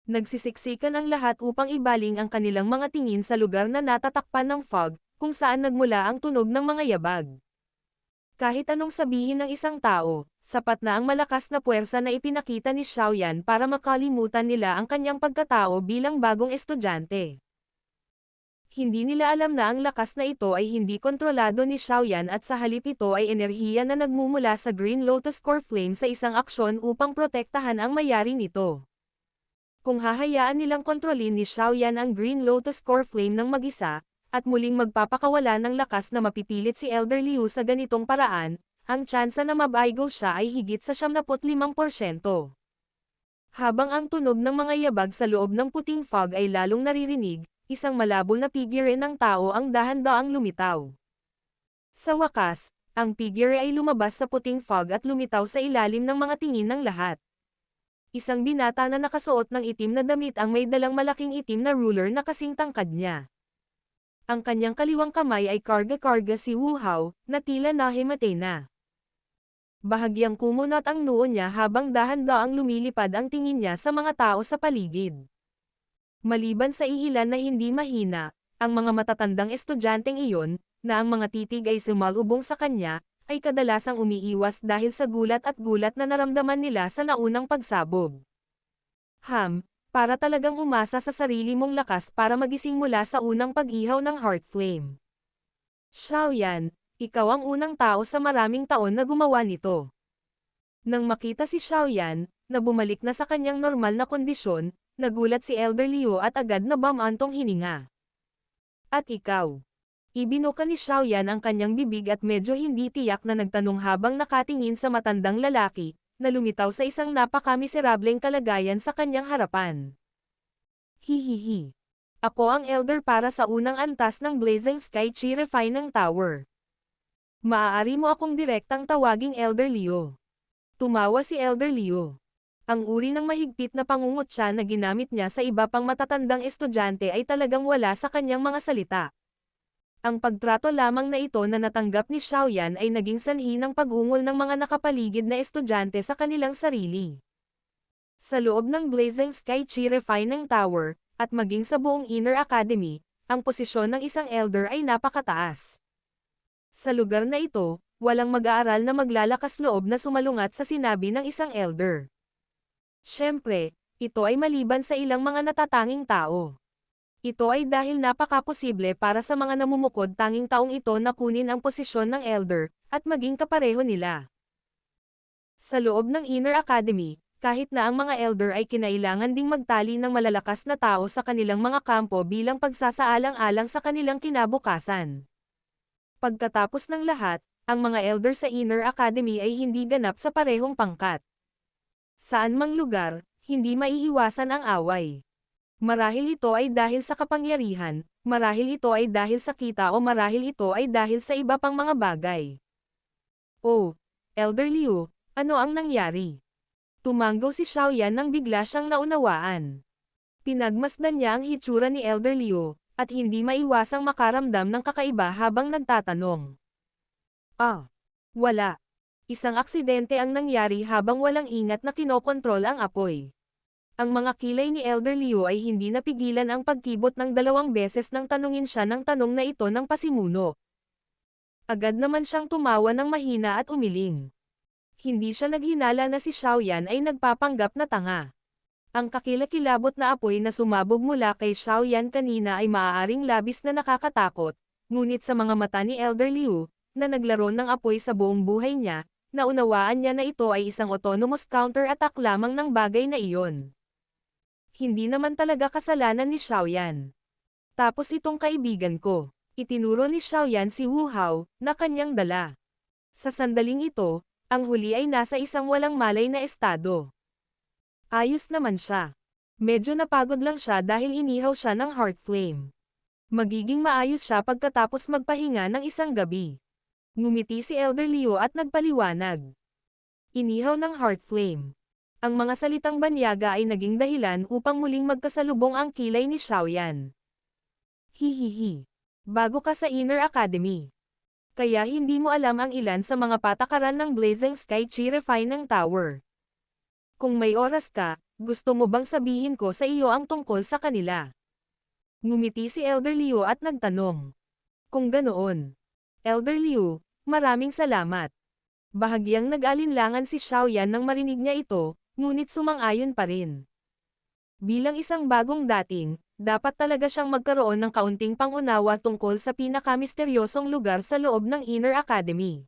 Nagsisiksikan ang lahat upang ibaling ang kanilang mga tingin sa lugar na natatakpan ng fog, kung saan nagmula ang tunog ng mga yabag. Kahit anong sabihin ng isang tao, sapat na ang malakas na puwersa na ipinakita ni Xiaoyan para makalimutan nila ang kanyang pagkatao bilang bagong estudyante. Hindi nila alam na ang lakas na ito ay hindi kontrolado ni Xiaoyan at sa halip ito ay enerhiya na nagmumula sa Green Lotus Core Flame sa isang aksyon upang protektahan ang mayari nito. Kung hahayaan nilang kontrolin ni Xiaoyan ang Green Lotus Core Flame ng mag-isa, at muling magpapakawala ng lakas na mapipilit si Elder Liu sa ganitong paraan, ang tsansa na mabaigo siya ay higit sa 75%. Habang ang tunog ng mga yabag sa loob ng puting fog ay lalong naririnig, isang malabong na figure ng tao ang dahan-daang lumitaw. Sa wakas, ang figure ay lumabas sa puting fog at lumitaw sa ilalim ng mga tingin ng lahat. Isang binata na nakasuot ng itim na damit ang may dalang malaking itim na ruler na kasing tangkad niya. Ang kanyang kaliwang kamay ay karga-karga si Wu Hao, na tila nahimatay na. Bahagyang kumunot ang noo niya habang dahan-daang lumilipad ang tingin niya sa mga tao sa paligid. Maliban sa iilan na hindi mahina, ang mga matatandang estudyanteng iyon, na ang mga titig ay sumalubong sa kanya, ay kadalasang umiiwas dahil sa gulat na naramdaman nila sa naunang pagsabog. Para talagang umasa sa sarili mong lakas para magising mula sa unang pag-ihaw ng heart flame. Xiaoyan, ikaw ang unang tao sa maraming taon na gumawa nito. Nang makita si Xiaoyan, na bumalik na sa kanyang normal na kondisyon, nagulat si Elder Liu at agad na bumantong hininga. At ikaw? Ibinuka ni Xiaoyan ang kanyang bibig at medyo hindi tiyak na nagtanong habang nakatingin sa matandang lalaki, na lumitaw sa isang napaka-miserableng kalagayan sa kanyang harapan. Hihihi. Ako ang Elder para sa unang antas ng Blazing Sky Chi Refining Tower. Maaari mo akong direktang tawaging Elder Liu. Tumawa si Elder Liu. Ang uri ng mahigpit na pangungutya na ginamit niya sa iba pang matatandang estudyante ay talagang wala sa kanyang mga salita. Ang pagtrato lamang na ito na natanggap ni Xiaoyan ay naging sanhi ng pag-ungol ng mga nakapaligid na estudyante sa kanilang sarili. Sa loob ng Blazing Sky Chi Refining Tower, at maging sa buong Inner Academy, ang posisyon ng isang elder ay napakataas. Sa lugar na ito, walang mag-aaral na maglalakas loob na sumalungat sa sinabi ng isang elder. Siyempre, ito ay maliban sa ilang mga natatanging tao. Ito ay dahil napaka-posible para sa mga namumukod tanging taong ito na kunin ang posisyon ng elder, at maging kapareho nila. Sa loob ng Inner Academy, kahit na ang mga elder ay kinailangan ding magtali ng malalakas na tao sa kanilang mga kampo bilang pagsasaalang-alang sa kanilang kinabukasan. Pagkatapos ng lahat, ang mga elder sa Inner Academy ay hindi ganap sa parehong pangkat. Saan mang lugar, hindi maiiwasan ang away. Marahil ito ay dahil sa kapangyarihan, marahil ito ay dahil sa kita o marahil ito ay dahil sa iba pang mga bagay. Oh, Elder Liu, ano ang nangyari? Tumanggo si Xiaoyan nang bigla siyang naunawaan. Pinagmasdan niya ang hitsura ni Elder Liu, at hindi maiwasang makaramdam ng kakaiba habang nagtatanong. Wala. Isang aksidente ang nangyari habang walang ingat na kinokontrol ang apoy. Ang mga kilay ni Elder Liu ay hindi napigilan ang pagkibot ng 2 beses nang tanungin siya ng tanong na ito ng pasimuno. Agad naman siyang tumawa ng mahina at umiling. Hindi siya naghinala na si Xiaoyan ay nagpapanggap na tanga. Ang kakilakilabot na apoy na sumabog mula kay Xiaoyan kanina ay maaaring labis na nakakatakot, ngunit sa mga mata ni Elder Liu, na naglaro ng apoy sa buong buhay niya, naunawaan niya na ito ay isang autonomous counter-attack lamang ng bagay na iyon. Hindi naman talaga kasalanan ni Xiaoyan. Tapos itong kaibigan ko, itinuro ni Xiaoyan si Wu Hao, na kanyang dala. Sa sandaling ito, ang huli ay nasa isang walang malay na estado. Ayos naman siya. Medyo napagod lang siya dahil inihaw siya ng heart flame. Magiging maayos siya pagkatapos magpahinga ng isang gabi. Ngumiti si Elder Liu at nagpaliwanag. Inihaw ng heart flame. Ang mga salitang banyaga ay naging dahilan upang muling magkasalubong ang kilay ni Xiaoyan. Hihihi. Bago ka sa Inner Academy. Kaya hindi mo alam ang ilan sa mga patakaran ng Blazing Sky Chi Refining Tower. Kung may oras ka, gusto mo bang sabihin ko sa iyo ang tungkol sa kanila? Ngumiti si Elder Liu at nagtanong. Kung ganoon. Elder Liu, maraming salamat. Bahagyang nag-alinlangan si Xiaoyan nang marinig niya ito, ngunit sumang-ayon pa rin. Bilang isang bagong dapat talaga siyang magkaroon ng kaunting pangunawa tungkol sa pinakamisteryosong lugar sa loob ng Inner Academy.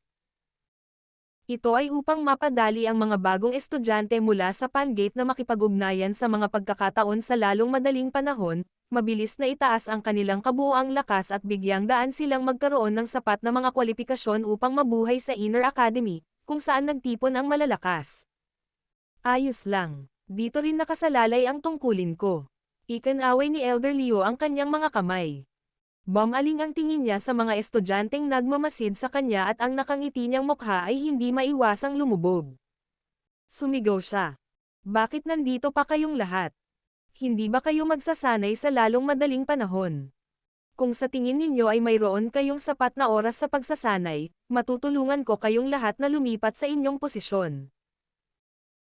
Ito ay upang mapadali ang mga bagong estudyante mula sa Pangate na makipag-ugnayan sa mga pagkakataon sa lalong madaling panahon, mabilis na itaas ang kanilang kabuuang lakas at bigyang daan silang magkaroon ng sapat na mga kwalifikasyon upang mabuhay sa Inner Academy, kung saan nagtipon ang malalakas. Ayos lang. Dito rin nakasalalay ang tungkulin ko. Ikinaway ni Elder Leo ang kanyang mga kamay. Bumaling ang tingin niya sa mga estudyanteng nagmamasid sa kanya at ang nakangiti niyang mukha ay hindi maiwasang lumubog. Sumigaw siya. Bakit nandito pa kayong lahat? Hindi ba kayo magsasanay sa lalong madaling panahon? Kung sa tingin ninyo ay mayroon kayong sapat na oras sa pagsasanay, matutulungan ko kayong lahat na lumipat sa inyong posisyon.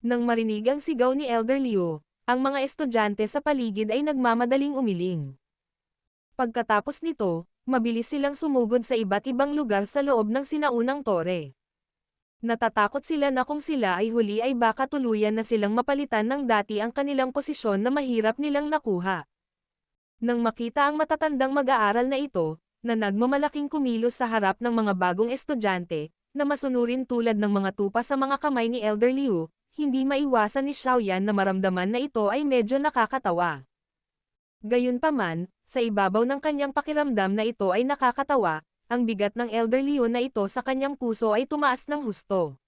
Nang marinig ang sigaw ni Elder Leo, ang mga estudyante sa paligid ay nagmamadaling umiling. Pagkatapos nito, mabilis silang sumugod sa iba't ibang lugar sa loob ng sinaunang tore. Natatakot sila na kung sila ay huli ay baka tuluyan na silang mapalitan ng dati ang kanilang posisyon na mahirap nilang nakuha. Nang makita ang matatandang mag-aaral na ito, na nagmamalaking kumilos sa harap ng mga bagong estudyante, na masunurin tulad ng mga tupa sa mga kamay ni Elder Liu, hindi maiwasan ni Xiaoyan na maramdaman na ito ay medyo nakakatawa. Gayunpaman, sa ibabaw ng kanyang pakiramdam na ito ay nakakatawa, ang bigat ng Elder Leo na ito sa kanyang puso ay tumaas ng husto.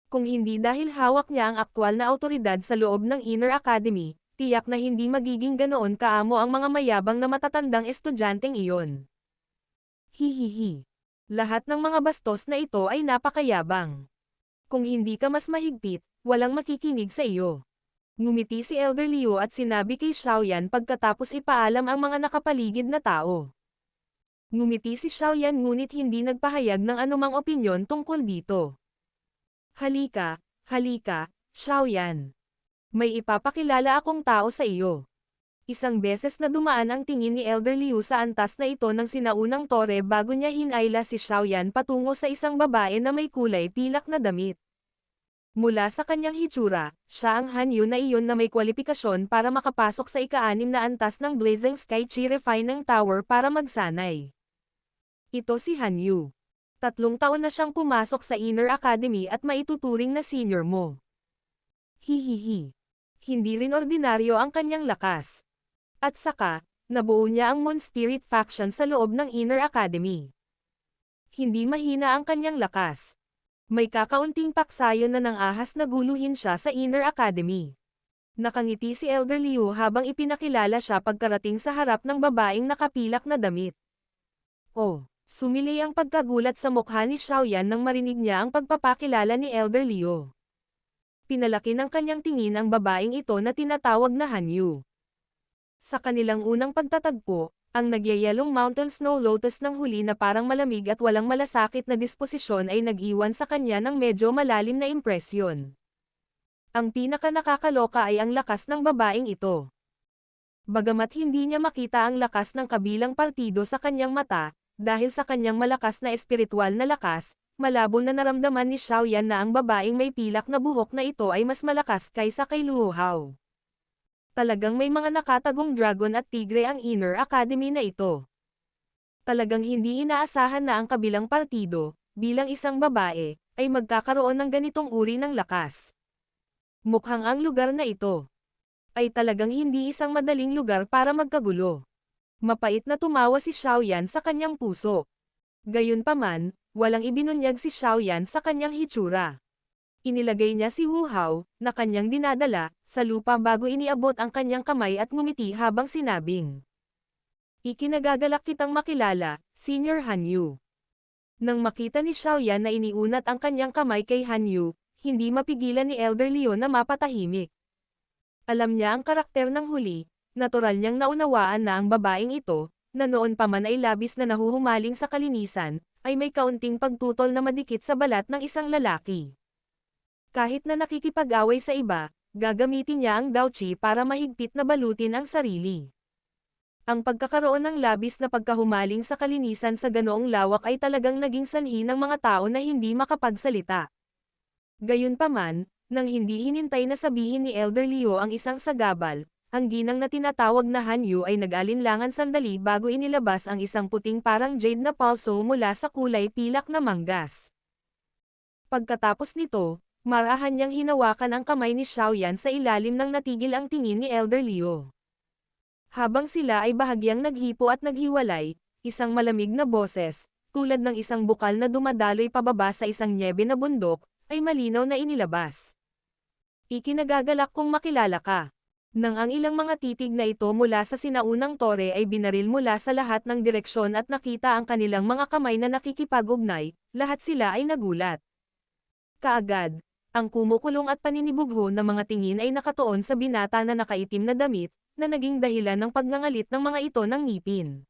Kung hindi dahil hawak niya ang aktwal na awtoridad sa loob ng Inner Academy, tiyak na hindi magiging ganoon kaamo ang mga mayabang na matatandang estudyanteng iyon. Hihihi. Lahat ng mga bastos na ito ay napakayabang. Kung hindi ka mas mahigpit, walang makikinig sa iyo. Ngumiti si Elder Leo at sinabi kay Xiaoyan pagkatapos ipaalam ang mga nakapaligid na tao. Ngumiti si Xiaoyan ngunit hindi nagpahayag ng anumang opinyon tungkol dito. Halika, Xiaoyan. May ipapakilala akong tao sa iyo. Isang beses na dumaan ang tingin ni Elder Leo sa antas na ito ng sinaunang tore bago niya hinayla si Xiaoyan patungo sa isang babae na may kulay pilak na damit. Mula sa kanyang hitsura, siya ang Hanyu na iyon na may kwalifikasyon para makapasok sa ika-6 na antas ng Blazing Sky Chi Refining Tower para magsanay. Ito si Hanyu. 3 taon na siyang pumasok sa Inner Academy at maituturing na senior mo. Hihihi. Hindi rin ordinaryo ang kanyang lakas. At saka, nabuo niya ang Moon Spirit faction sa loob ng Inner Academy. Hindi mahina ang kanyang lakas. May kakaunting paksayon na nang ahas na guluhin siya sa Inner Academy. Nakangiti si Elder Leo habang ipinakilala siya pagkarating sa harap ng babaeng nakapilak na damit. Oh, sumili ang pagkagulat sa mukha ni Xiaoyan nang marinig niya ang pagpapakilala ni Elder Leo. Pinalaki ng kanyang tingin ang babaeng ito na tinatawag na Hanyu. Sa kanilang unang pagtatagpo, ang nagyayelong Mountain Snow Lotus ng huli na parang malamig at walang malasakit na disposisyon ay nag-iwan sa kanya ng medyo malalim na impresyon. Ang pinaka-nakakaloka ay ang lakas ng babaeng ito. Bagamat hindi niya makita ang lakas ng kabilang partido sa kanyang mata, dahil sa kanyang malakas na espiritual na lakas, malabo na naramdaman ni Xiaoyan na ang babaeng may pilak na buhok na ito ay mas malakas kaysa kay Luo Hao. Talagang may mga nakatagong dragon at tigre ang Inner Academy na ito. Talagang hindi inaasahan na ang kabilang partido, bilang isang babae, ay magkakaroon ng ganitong uri ng lakas. Mukhang ang lugar na ito ay talagang hindi isang madaling lugar para magkagulo. Mapait na tumawa si Xiaoyan sa kanyang puso. Gayunpaman, walang ibinunyag si Xiaoyan sa kanyang hitsura. Inilagay niya si Wu Hao, na kanyang dinadala, sa lupa bago iniabot ang kanyang kamay at ngumiti habang sinabing, "Ikinagagalak kitang makilala, Senior Hanyu." Nang makita ni Xiaoyan na iniunat ang kanyang kamay kay Hanyu, hindi mapigilan ni Elder Leo na mapatahimik. Alam niya ang karakter ng huli, natural niyang naunawaan na ang babaeng ito, na noon pa man ay labis na nahuhumaling sa kalinisan, ay may kaunting pagtutol na madikit sa balat ng isang lalaki. Kahit na nakikipag-away sa iba, gagamitin niya ang Daochi para mahigpit na balutin ang sarili. Ang pagkakaroon ng labis na pagkahumaling sa kalinisan sa ganoong lawak ay talagang naging sanhi ng mga tao na hindi makapagsalita. Gayunpaman, nang hindi hinintay na sabihin ni Elder Leo ang isang sagabal, Ang ginang na tinatawag na Hanyu ay nag-alinlangan sandali bago inilabas ang isang puting parang jade na palso mula sa kulay pilak na manggas. Pagkatapos nito, marahan niyang hinawakan ang kamay ni Xiaoyan sa ilalim ng natigil ang tingin ni Elder Liu. Habang sila ay bahagyang naghipo at naghiwalay, isang malamig na boses, tulad ng isang bukal na dumadaloy pababa sa isang nyebe na bundok, ay malinaw na inilabas. Ikinagagalak kong makilala ka. Nang ang ilang mga titig na ito mula sa sinaunang tore ay binaril mula sa lahat ng direksyon at nakita ang kanilang mga kamay na nakikipag-ugnay, lahat sila ay nagulat. Kaagad, ang kumukulong at paninibugho na mga tingin ay nakatuon sa binata na nakaitim na damit, na naging dahilan ng pagngangalit ng mga ito ng ngipin.